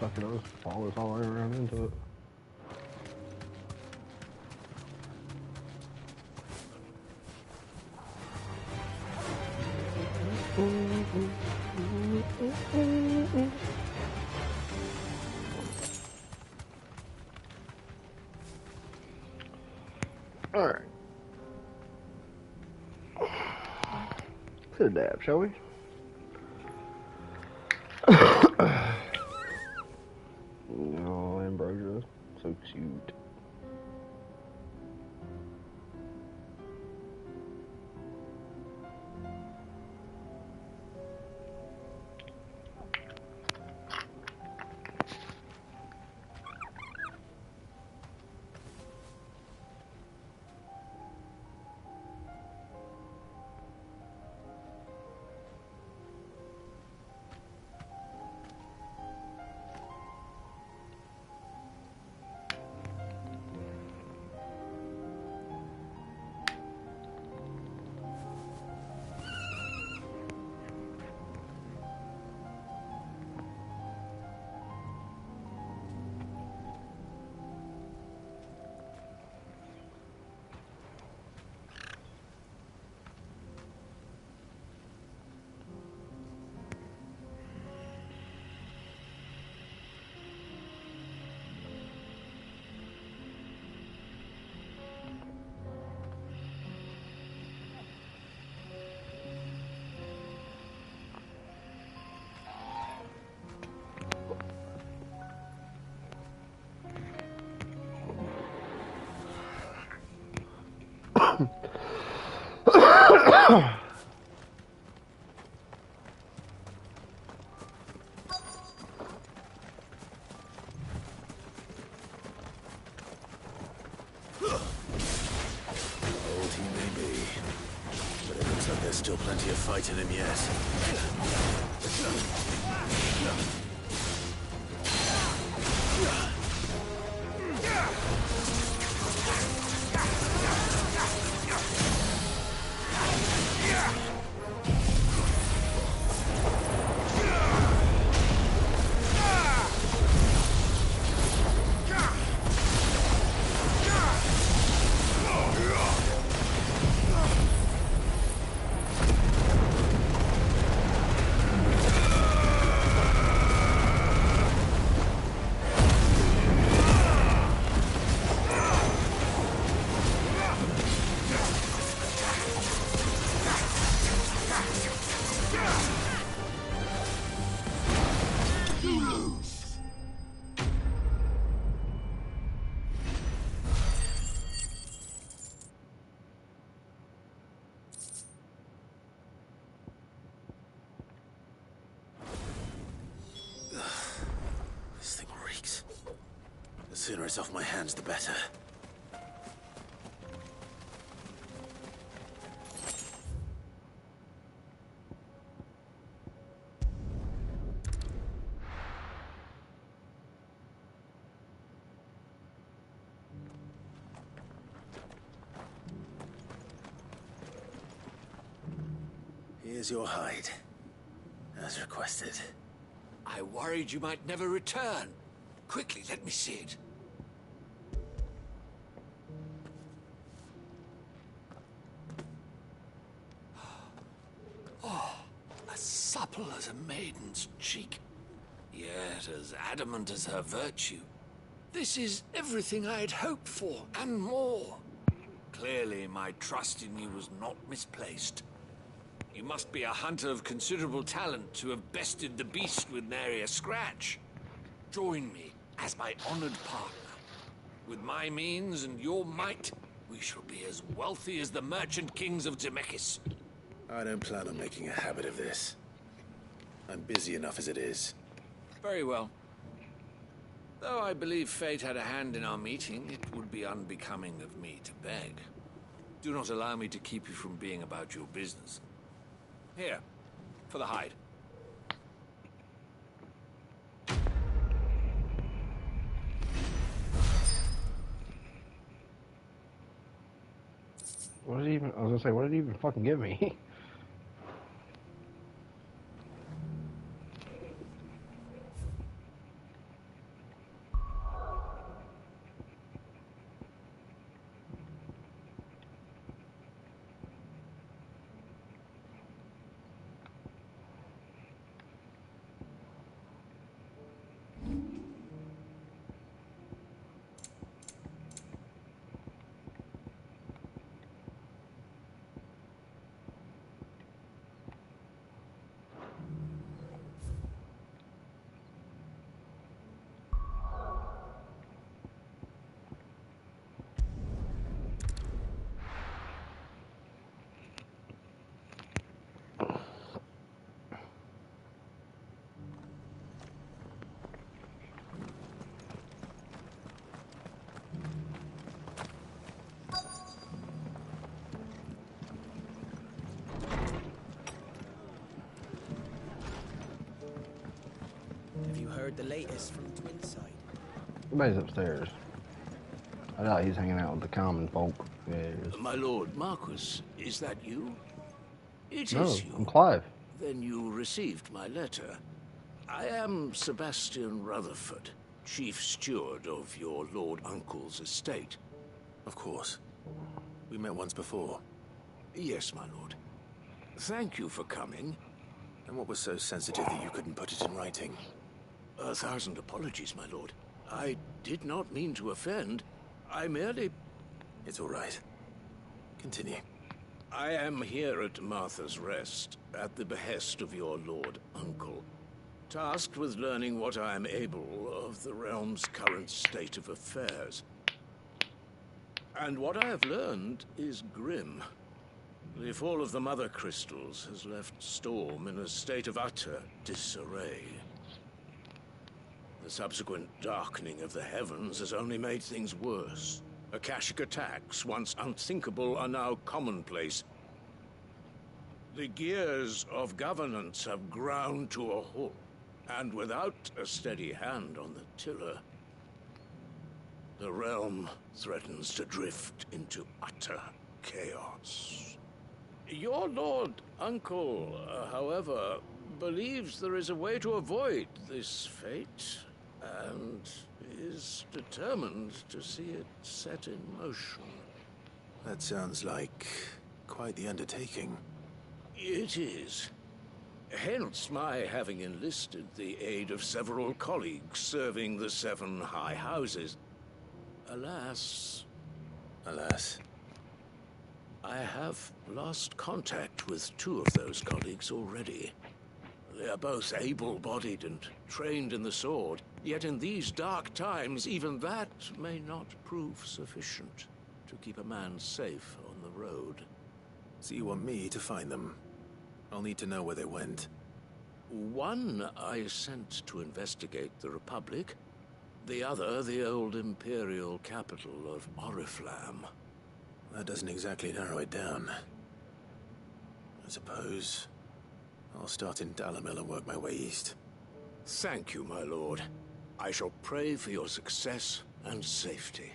Fucking those follows all the way around into it. All right. To the dab, shall we? No, Ambrosia, so cute.
Old he may be, but it looks like there's still plenty of fight in him yet. This thing reeks. The sooner it's off my hands, the better. Here's your hide, as requested.
I worried you might never return. Quickly, let me see it. Oh, as supple as a maiden's cheek, yet as adamant as her virtue. This is everything I had hoped for, and more. Clearly, my trust in you was not misplaced. You must be a hunter of considerable talent to have bested the beast with nary a scratch. Join me as my honored partner. With my means and your might, we shall be as wealthy as the merchant kings of Zemeckis.
I don't plan on making a habit of this. I'm busy enough as it is.
Very well. Though I believe fate had a hand in our meeting, it would be unbecoming of me to beg. Do not allow me to keep you from being about your business. Here, for the hide.
What did he even? I was gonna say, what did he even fucking give me?
Have you heard the latest from Twinside?
Everybody's upstairs. I doubt he's hanging out with the common folk. Yes.
My lord Marquis, is that you? It
No,
is you.
I'm Clive.
Then you received my letter. I am Sebastian Rutherford, chief steward of your lord uncle's estate.
Of course. We met once before.
Yes, my lord. Thank you for coming.
And what was so sensitive that you couldn't put it in writing?
1,000 apologies, my lord. I did not mean to offend. I merely...
It's all right. Continue.
I am here at Martha's Rest, at the behest of your lord uncle, tasked with learning what I am able of the realm's current state of affairs. And what I have learned is grim. The fall of the Mother Crystals has left Storm in a state of utter disarray. The subsequent darkening of the heavens has only made things worse. Akashic attacks, once unthinkable, are now commonplace. The gears of governance have ground to a halt. And without a steady hand on the tiller, the realm threatens to drift into utter chaos. Your Lord Uncle, however, believes there is a way to avoid this fate, and is determined to see it set in motion.
That sounds like quite the undertaking.
It is. Hence my having enlisted the aid of several colleagues serving the 7 high houses. Alas, I have lost contact with 2 of those colleagues already. They are both able-bodied and trained in the sword, yet in these dark times, even that may not prove sufficient to keep a man safe on the road.
So you want me to find them? I'll need to know where they went.
One I sent to investigate the Republic, the other the old Imperial capital of Oriflamme.
That doesn't exactly narrow it down. I suppose I'll start in Dalamil and work my way east.
Thank you, my lord. I shall pray for your success and safety.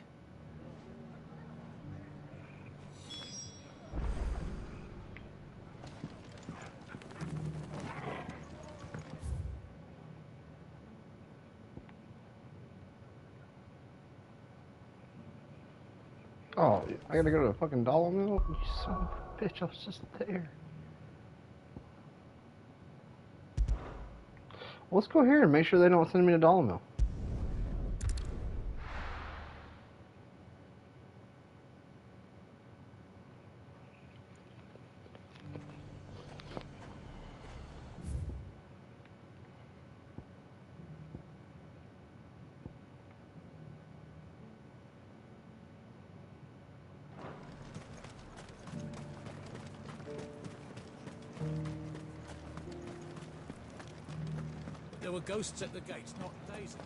Oh, I gotta go to the fucking dollar mill? You son of a bitch, I was just there. Well, let's go here and make sure they don't send me to dollar mill.
There were ghosts at the gates not days ago.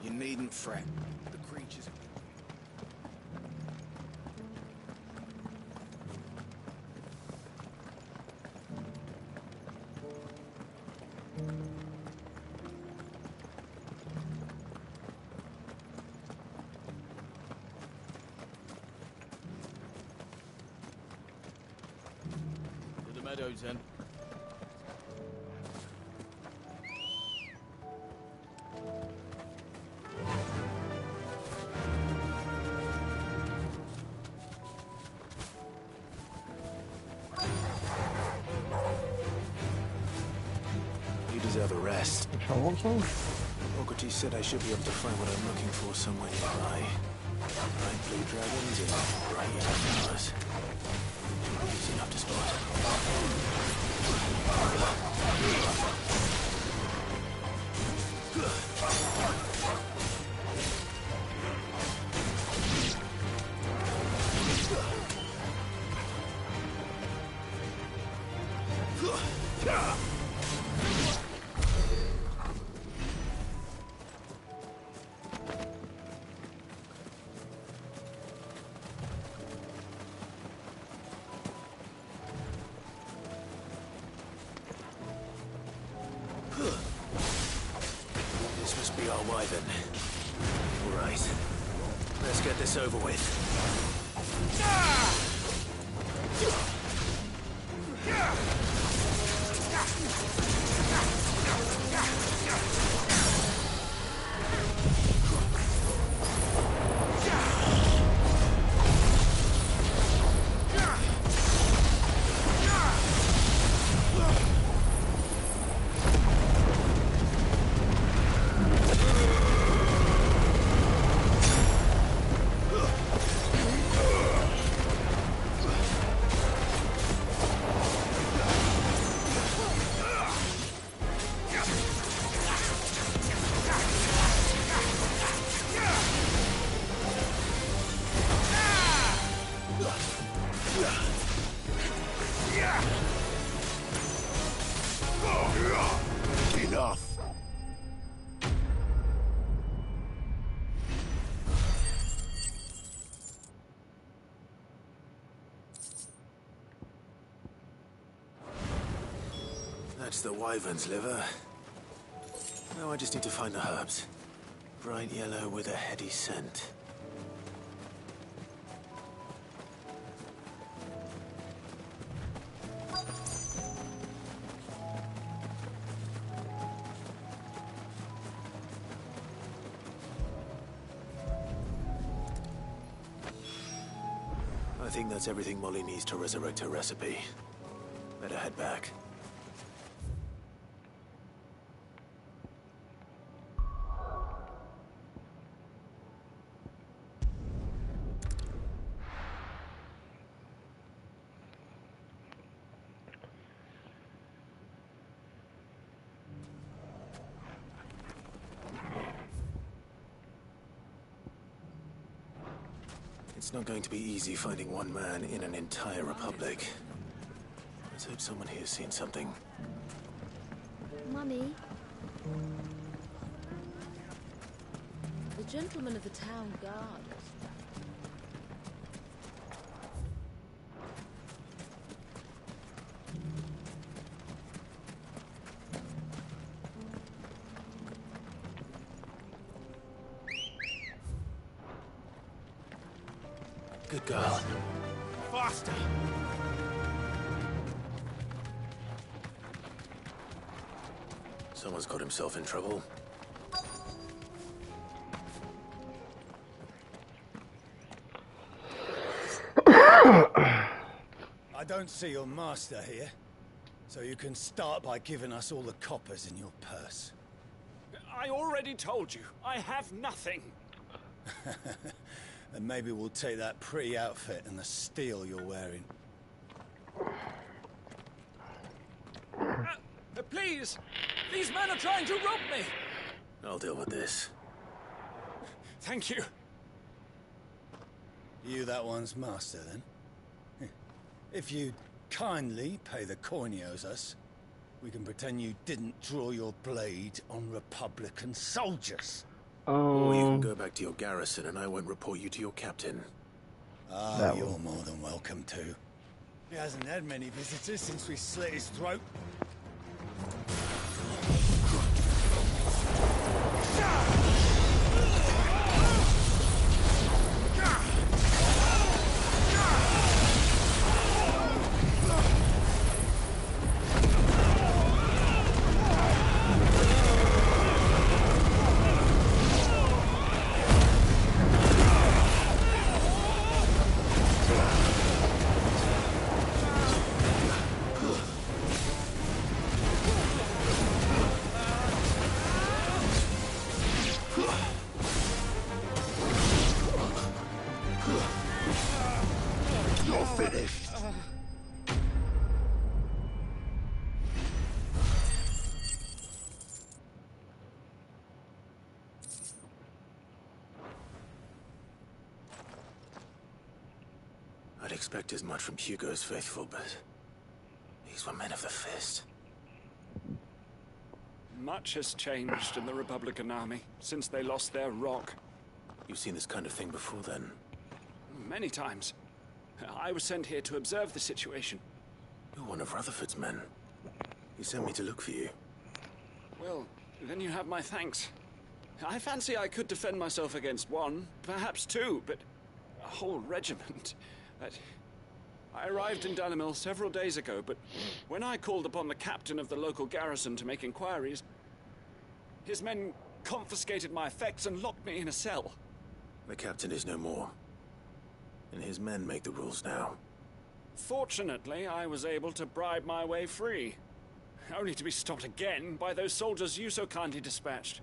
You needn't fret. The creatures...
To the meadows, then.
You deserve a rest.
I want some?
Ogretti said I should be able to find what I'm looking for somewhere nearby. Bright blue dragons and bright yellow flowers. Easy enough to spot. This must be our wyvern. All right. Let's get this over with. That's the wyvern's liver. Now I just need to find the herbs. Bright yellow with a heady scent. I think that's everything Molly needs to resurrect her recipe. Better head back. It's not going to be easy finding one man in an entire republic. Let's hope someone here's seen something.
Mummy? The gentleman of the town guard.
Good girl.
Faster!
Someone's got himself in trouble.
I don't see your master here, so you can start by giving us all the coppers in your purse.
I already told you, I have nothing.
And maybe we'll take that pretty outfit and the steel you're wearing.
Please! These men are trying to rob me!
I'll deal with this.
Thank you.
You that one's master, then? If you'd kindly pay the coin he owes us, we can pretend you didn't draw your blade on Republican soldiers.
Or you can go back to your garrison and I won't report you to your captain.
Ah, you're more than welcome to. He hasn't had many visitors since we slit his throat.
I'd expect as much from Hugo's faithful, but these were men of the fist.
Much has changed in the Republican army since they lost their rock.
You've seen this kind of thing before, then?
Many times. I was sent here to observe the situation.
You're one of Rutherford's men. He sent me to look for you.
Well, then you have my thanks. I fancy I could defend myself against one, perhaps two, but a whole regiment. I arrived in Dalimil several days ago, but when I called upon the captain of the local garrison to make inquiries, his men confiscated my effects and locked me in a cell.
The captain is no more, and his men make the rules now.
Fortunately, I was able to bribe my way free, only to be stopped again by those soldiers you so kindly dispatched.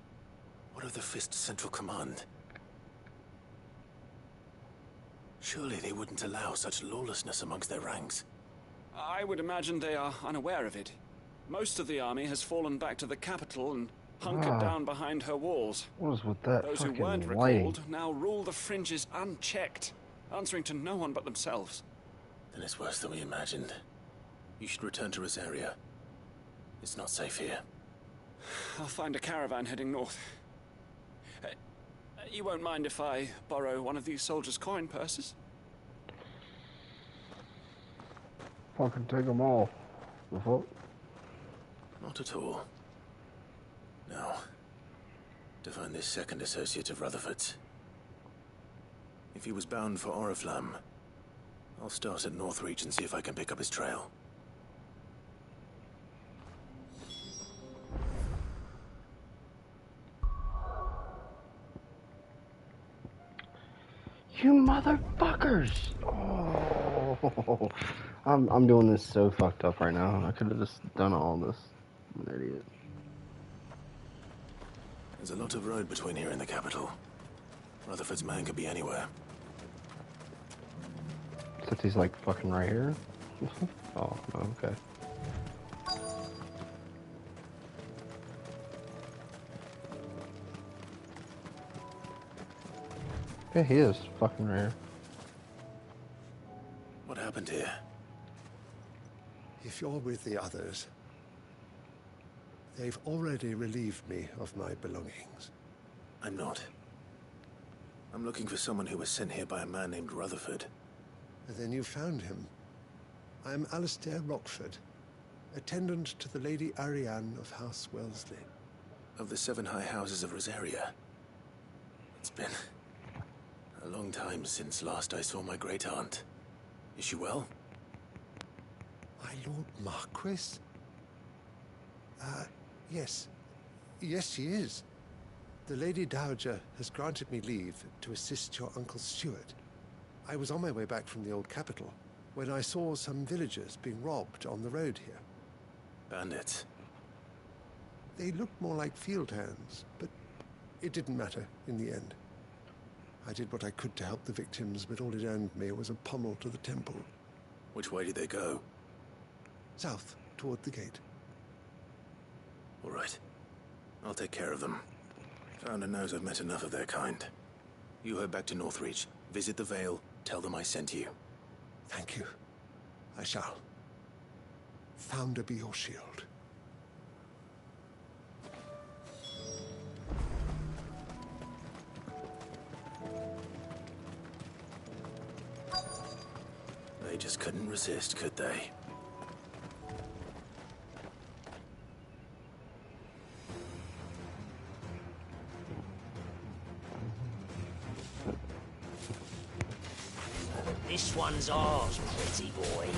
What of the Fist's central command? Surely they wouldn't allow such lawlessness amongst their ranks.
I would imagine they are unaware of it. Most of the army has fallen back to the capital and hunkered down behind her walls.
What is with that
Those who
fucking
weren't
lighting?
recalled now rule the fringes unchecked, answering to no one but themselves.
Then it's worse than we imagined. You should return to Rosaria. It's not safe here.
I'll find a caravan heading north. You won't mind if I borrow one of these soldiers' coin purses?
Fucking take them all. The fuck?
Not at all. Now, to find this second associate of Rutherford's. If he was bound for Oriflamme, I'll start at Northreach and see if I can pick up his trail.
You motherfuckers! Oh, I'm doing this so fucked up right now. I could have just done all this. I'm an idiot.
There's a lot of road between here and the capital. Rutherford's man could be anywhere.
Except he's like fucking right here. Oh, okay. Yeah, he is fucking right here.
What happened here?
If you're with the others, they've already relieved me of my belongings.
I'm not. I'm looking for someone who was sent here by a man named Rutherford.
And then you found him. I'm Alistair Rockford, attendant to the Lady Ariane of House Wellesley.
Of the 7 high houses of Rosaria. It's been a long time since last I saw my great-aunt. Is she well?
My Lord Marquis? Yes. Yes, she is. The Lady Dowager has granted me leave to assist your Uncle Stuart. I was on my way back from the old capital when I saw some villagers being robbed on the road here.
Bandits?
They looked more like field hands, but it didn't matter in the end. I did what I could to help the victims, but all it earned me was a pommel to the temple.
Which way did they go?
South, toward the gate.
All right. I'll take care of them. Founder knows I've met enough of their kind. You head back to Northreach, visit the Vale, tell them I sent you.
Thank you. I shall. Founder be your shield.
They just couldn't resist, could they?
This one's ours, pretty boy.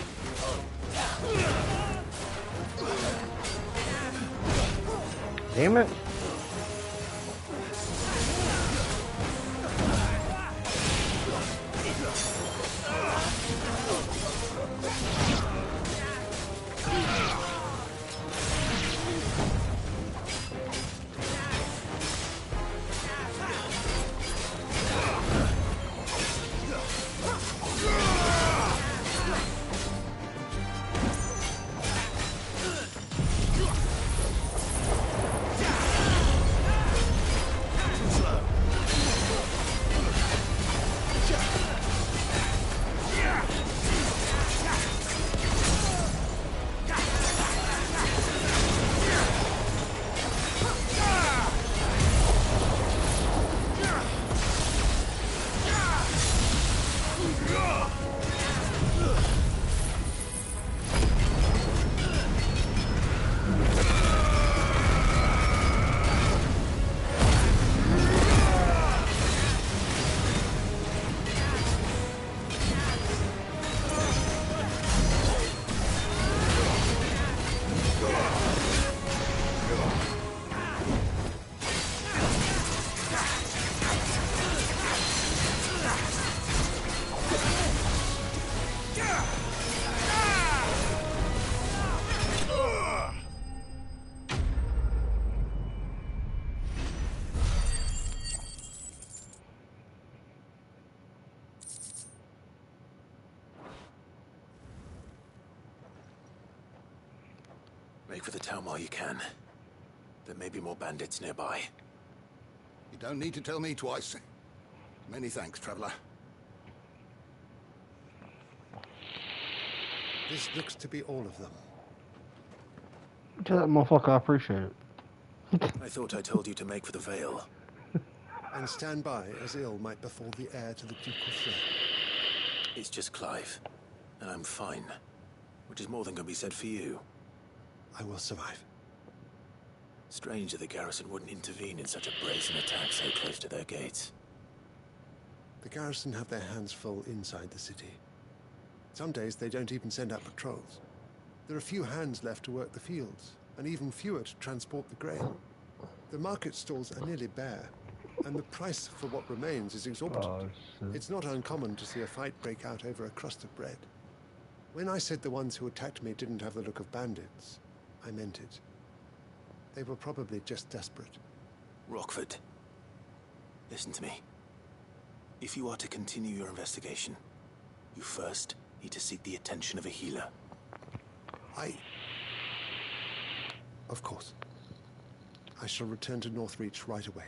Damn it.
Make for the town while you can. There may be more bandits nearby.
You don't need to tell me twice. Many thanks, traveler.
This looks to be all of them.
Tell that motherfucker I appreciate it.
I thought I told you to make for the Vale.
And stand by, as ill might befall the heir to the ducal throne.
It's just Clive, and I'm fine. Which is more than can be said for you.
I will survive.
Strange that the garrison wouldn't intervene in such a brazen attack so close to their gates.
The garrison have their hands full inside the city. Some days they don't even send out patrols. There are few hands left to work the fields, and even fewer to transport the grain. The market stalls are nearly bare, and the price for what remains is exorbitant. It's not uncommon to see a fight break out over a crust of bread. When I said the ones who attacked me didn't have the look of bandits, I meant it. They were probably just desperate.
Rockford, listen to me. If you are to continue your investigation, you first need to seek the attention of a healer.
Of course. I shall return to Northreach right away.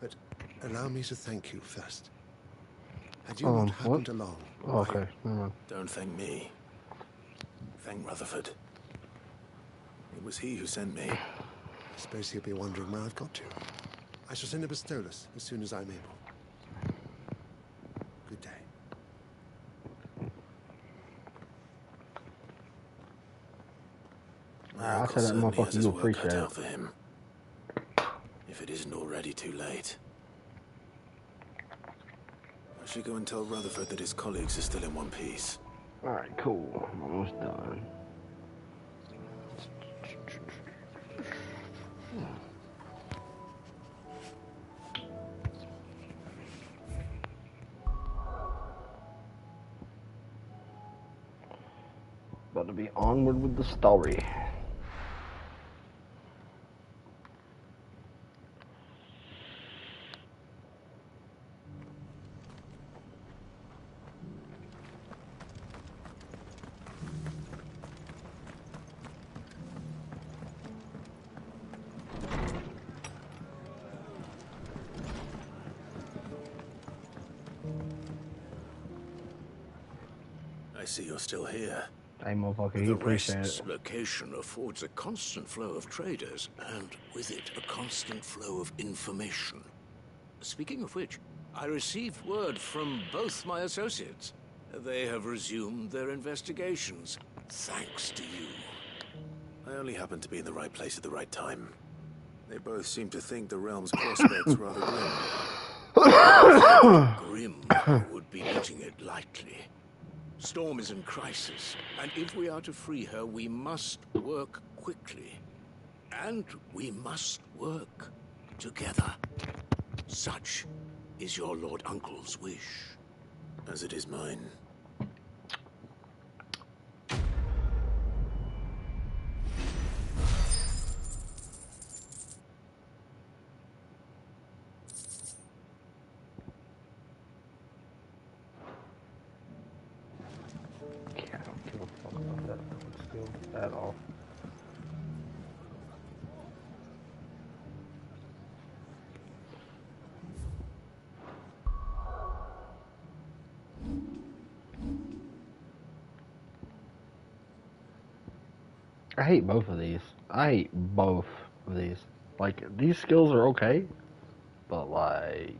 But allow me to thank you first. Had you not happened along...
Oh, okay, never mind.
Don't thank me. Thank Rutherford. It was he who sent me.
I suppose he'll be wondering where I've got to. I shall send a Bistolus as soon as I'm able. Good day.
I'll tell that motherfucker you appreciate it.
For him. If it isn't already too late. I should go and tell Rutherford that his colleagues are still in one piece.
Alright, cool. I'm almost done. About to be onward with the story.
I see you're still here.
Hey, motherfucker, he
The
appreciate
rest's
it.
location affords a constant flow of traders, and with it, a constant flow of information. Speaking of which, I received word from both my associates. They have resumed their investigations, thanks to you.
I only happened to be in the right place at the right time. They both seem to think the realm's prospects rather
grim. Would be putting it lightly. Storm is in crisis, and if we are to free her, we must work quickly. And we must work together. Such is your Lord Uncle's wish.
As it is mine.
At all. I hate both of these. I hate both of these. Like, these skills are okay, but like...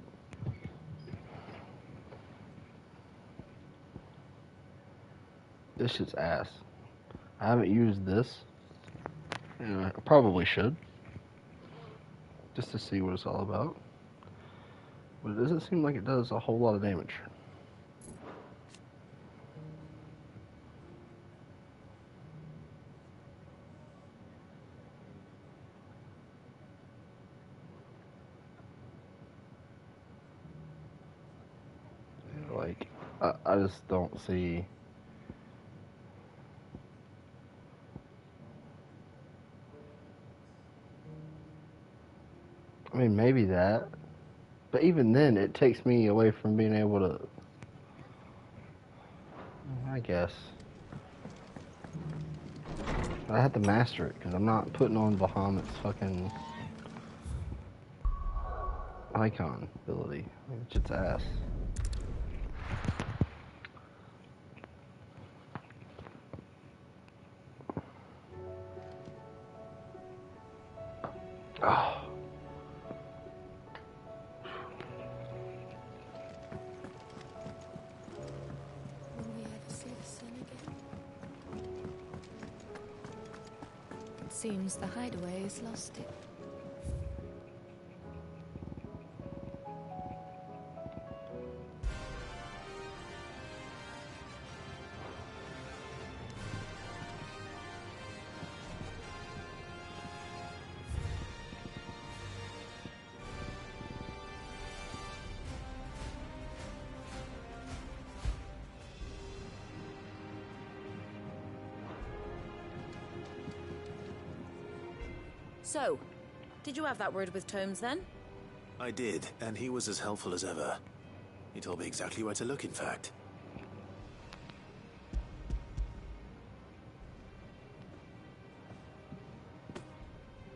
this shit's ass. I haven't used this. I probably should. Just to see what it's all about. But it doesn't seem like it does a whole lot of damage. Like, I just don't see... I mean, maybe that. But even then, it takes me away from being able to... I guess. I have to master it, because I'm not putting on Bahamut's fucking... icon ability. It's just ass. Oh.
Will we ever see the sun again? It seems the hideaway has lost it.
So, did you have that word with Tomes then?
I did, and he was as helpful as ever. He told me exactly where to look, in fact.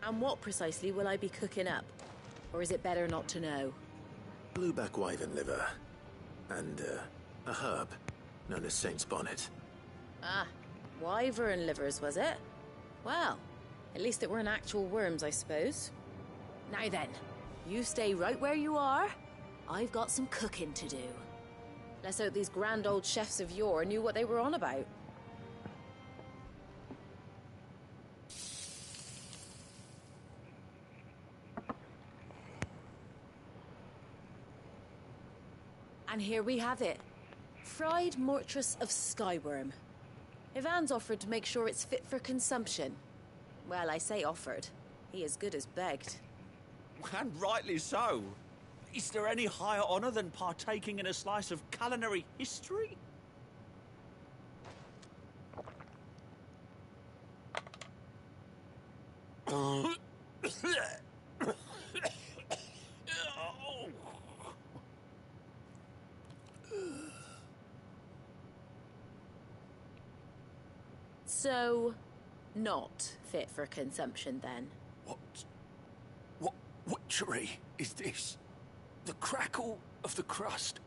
And what precisely will I be cooking up? Or is it better not to know?
Blueback wyvern liver. And, a herb known as Saint's Bonnet.
Ah, wyvern livers, was it? Well, at least it weren't actual worms, I suppose. Now then, you stay right where you are. I've got some cooking to do. Let's hope these grand old chefs of yore knew what they were on about. And here we have it. Fried mortress of skyworm. Ivan's offered to make sure it's fit for consumption. Well, I say offered. He as good as begged.
And rightly so. Is there any higher honor than partaking in a slice of culinary history?
So, not fit for consumption then?
What witchery is this? The crackle of the crust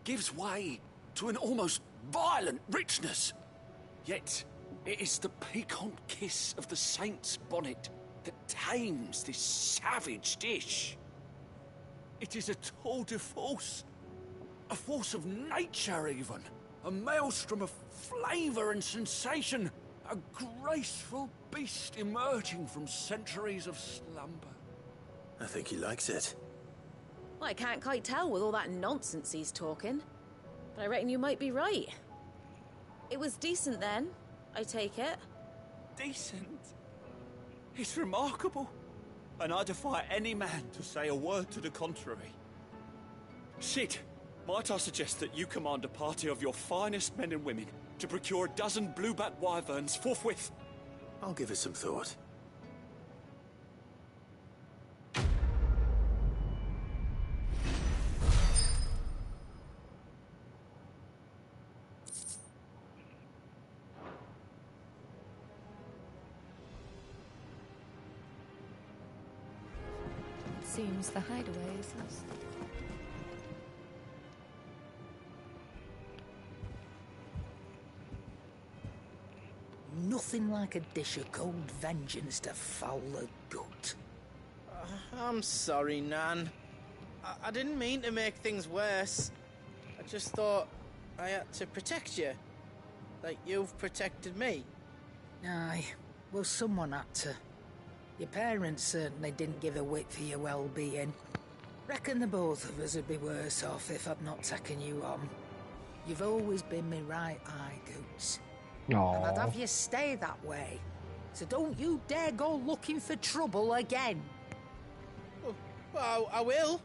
gives way to an almost violent richness. Yet, it is the piquant kiss of the saint's bonnet that tames this savage dish. It is a tour de force. A force of nature, even. A maelstrom of flavour and sensation. A graceful beast emerging from centuries of slumber.
I think he likes it.
Well, I can't quite tell with all that nonsense he's talking. But I reckon you might be right. It was decent then, I take it.
Decent? It's remarkable. And I defy any man to say a word to the contrary. Sid, might I suggest that you command a party of your finest men and women to procure a dozen blueback wyverns forthwith?
I'll give it some thought.
Seems the hideaway is lost.
Nothing like a dish of cold vengeance to foul the gut.
I'm sorry, Nan. I didn't mean to make things worse. I just thought I had to protect you. Like you've protected me.
Aye, well, someone had to. Your parents certainly didn't give a whit for your well-being. Reckon the both of us would be worse off if I'd not taken you on. You've always been me right eye, Goots.
Aww.
And I'd have you stay that way. So don't you dare go looking for trouble again.
Well, I will.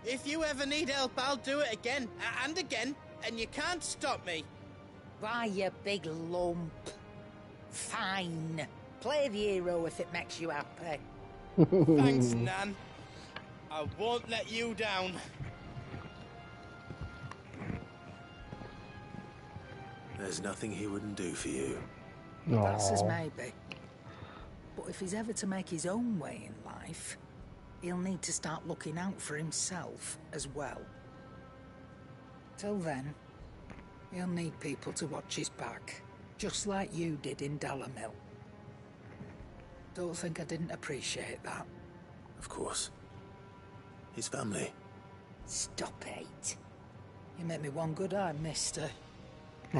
If you ever need help, I'll do it again and again, and you can't stop me.
Why, you big lump. Fine. Play the hero if it makes you happy.
Thanks, Nan. I won't let you down.
There's nothing he wouldn't do for you.
That's as maybe. But if he's ever to make his own way in life, he'll need to start looking out for himself as well. Till then, he'll need people to watch his back, just like you did in Dalamil. Don't think I didn't appreciate that.
Of course. His family.
Stop it. You make me one good eye, mister.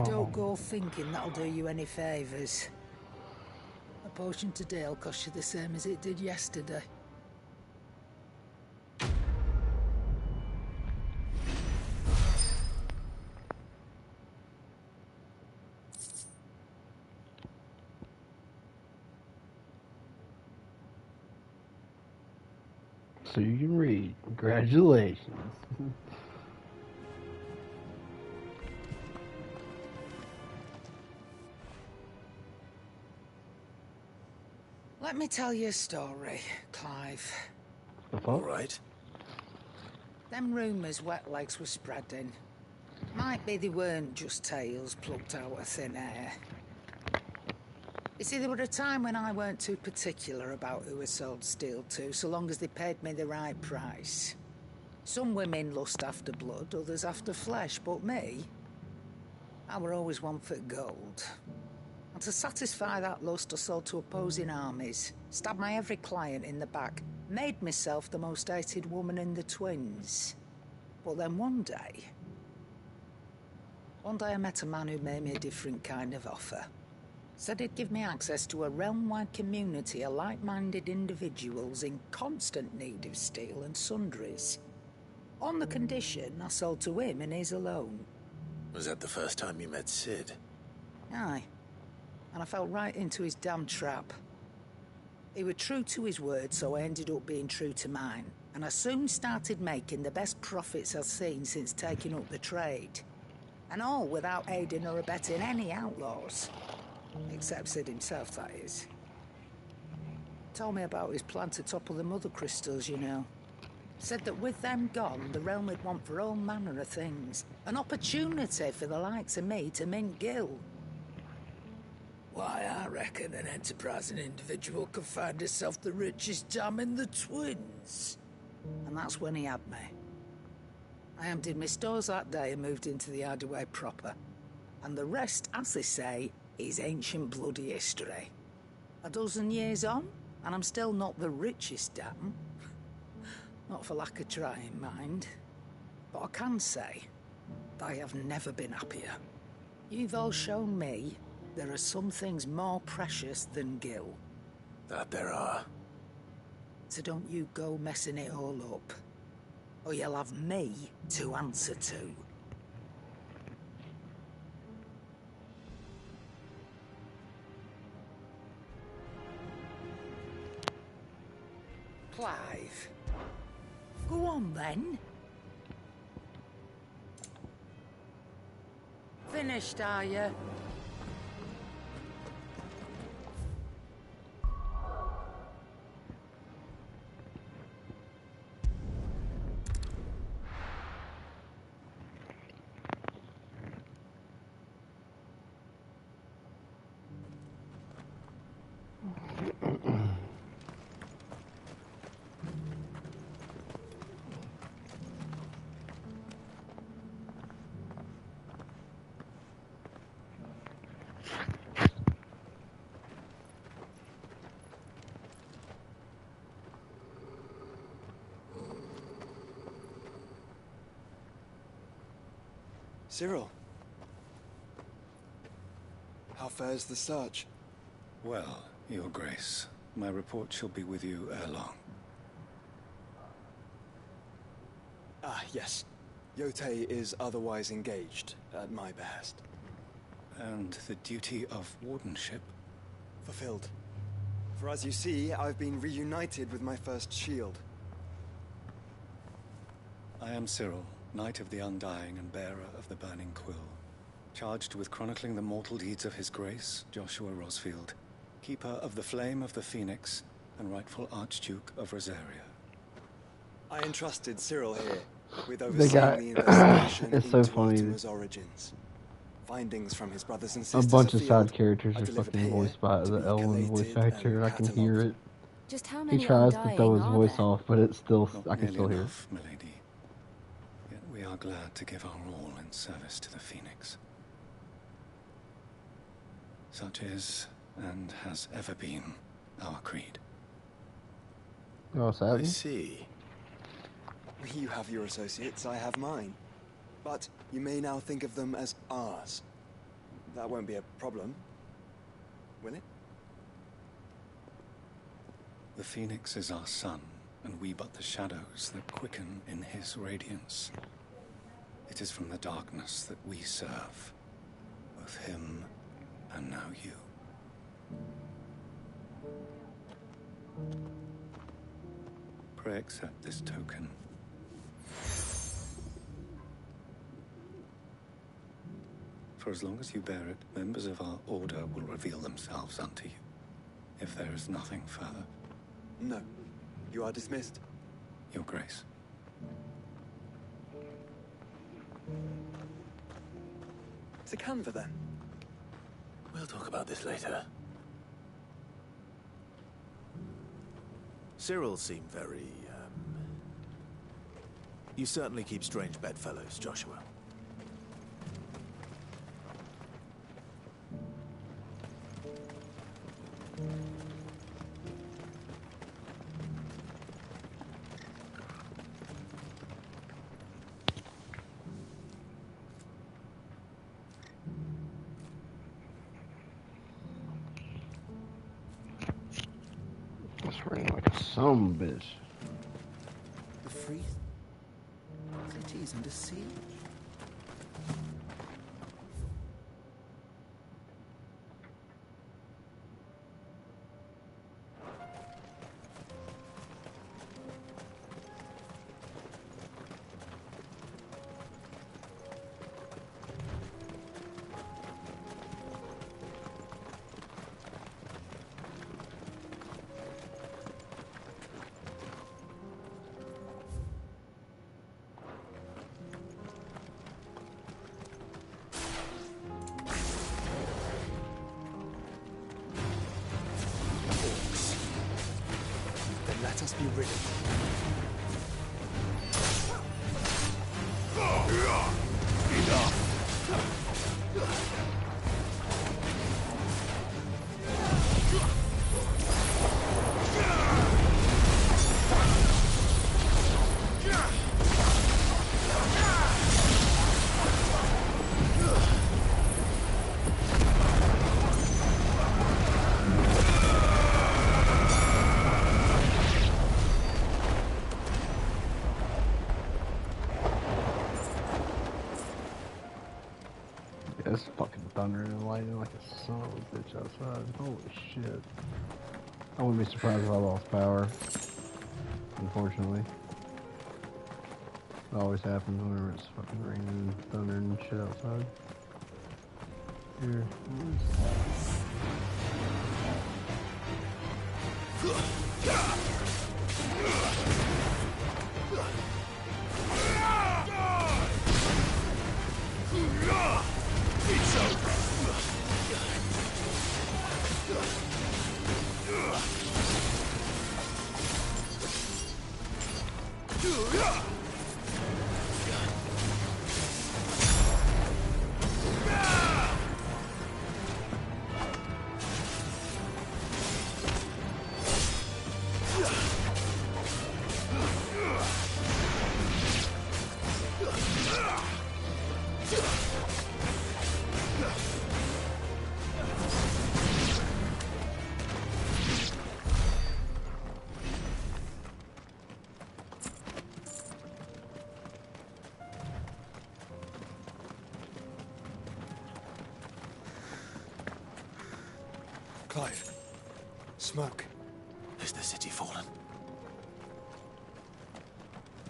Don't go thinking that'll do you any favours. A potion today'll cost you the same as it did yesterday.
So you can read. Congratulations.
Let me tell you a story, Clive.
All right.
Them rumours wet legs were spreading. Might be they weren't just tales plucked out of thin air. You see, there were a time when I weren't too particular about who I sold steel to, so long as they paid me the right price. Some women lust after blood, others after flesh, but me, I were always one for gold. And to satisfy that lust, I sold to opposing armies, stabbed my every client in the back, made myself the most hated woman in the twins. But then one day I met a man who made me a different kind of offer. Said he'd give me access to a realm-wide community of like-minded individuals in constant need of steel and sundries. On the condition I sold to him and his alone.
Was that the first time you met Sid?
Aye. And I fell right into his damn trap. He was true to his word, so I ended up being true to mine. And I soon started making the best profits I've seen since taking up the trade. And all without aiding or abetting any outlaws. Except Sid himself, that is. Told me about his plan to topple the mother crystals, you know. Said that with them gone, the realm would want for all manner of things. An opportunity for the likes of me to mint gil. Why, I reckon an enterprising individual could find himself the richest dam in the twins. And that's when he had me. I emptied my stores that day and moved into the hideaway proper. And the rest, as they say, is ancient bloody history. A dozen years on, and I'm still not the richest dam. Not for lack of trying, mind. But I can say, I have never been happier. You've all shown me there are some things more precious than gil.
That there are.
So don't you go messing it all up. Or you'll have me to answer to. Clive. Go on, then. Finished, are you?
Cyril. How fares the search?
Well, Your Grace, my report shall be with you ere long.
Ah, yes. Yotei is otherwise engaged, at my behest.
And the duty of wardenship?
Fulfilled. For as you see, I've been reunited with my first shield.
I am Cyril, Knight of the Undying and bearer of the Burning Quill, charged with chronicling the mortal deeds of His Grace, Joshua Rosfield, Keeper of the Flame of the Phoenix and rightful Archduke of Rosaria.
I entrusted Cyril here with
The
overseeing
guy,
the investigation
it's so
into
funny.
Ultima's origins. Findings from his brothers and
A
sisters
bunch of
afield
side characters
are
are
delivered
fucking
here
voiced by
to
the
be
Ellen voice
collated
actor.
and
I can hear
catalogued.
it.
Just how
He
many
tries to
Undying
throw his
are
voice
there?
off, but it's still,
Not
I can
nearly
still hear it.
enough, milady. Yet we are glad to give our all in service to the Phoenix. Such is, and has ever been, our creed.
Oh,
I see.
You have your associates, I have mine. But you may now think of them as ours. That won't be a problem, will it?
The Phoenix is our sun, and we but the shadows that quicken in his radiance. It is from the darkness that we serve, both him and now you. Pray accept this token. For as long as you bear it, members of our order will reveal themselves unto you. if there is nothing further.
No. You are dismissed.
Your Grace.
It's a Canva, then.
We'll talk about this later. Cyril seemed very, You certainly keep strange bedfellows, Joshua.
It's raining like a son of a bitch.
The free cities under siege.
Let us be rid of them.
It's fucking thundering and lightning like a son of a bitch outside. Holy shit. I wouldn't be surprised if I lost power. Unfortunately. It always happens whenever it's fucking raining and thundering and shit outside. Here.
Clive. Smoke.
Is the city fallen?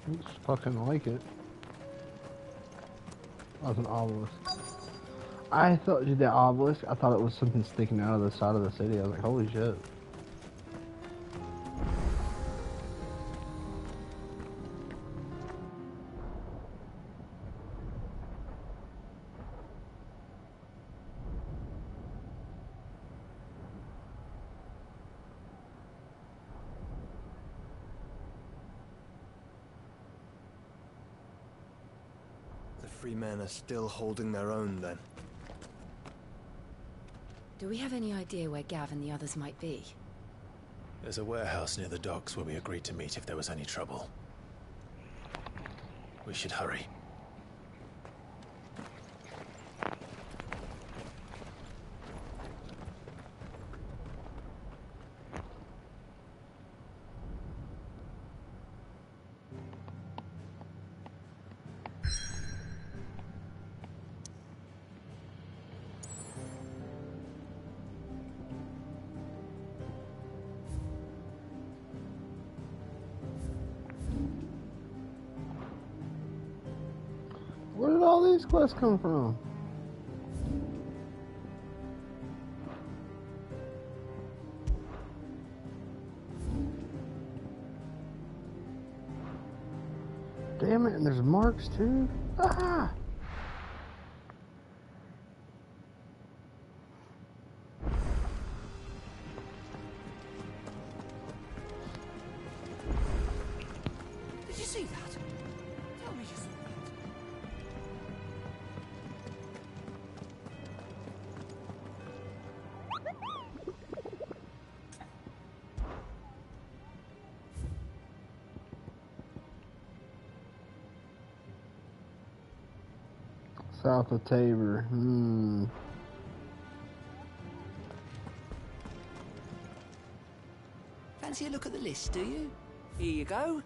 Looks fucking like it. That was an obelisk. I thought, dude, that obelisk, I thought it was something sticking out of the side of the city. I was like, holy shit.
The free men are still holding their own, then.
Do we have any idea where Gav and the others might be?
There's a warehouse near the docks where we agreed to meet if there was any trouble. We should hurry.
Where did all these quests come from? Damn it, and there's marks too. Ah!
Did you see that? Tell me you saw that.
South of Tabor.
Fancy a look at the list, do you? Here you go.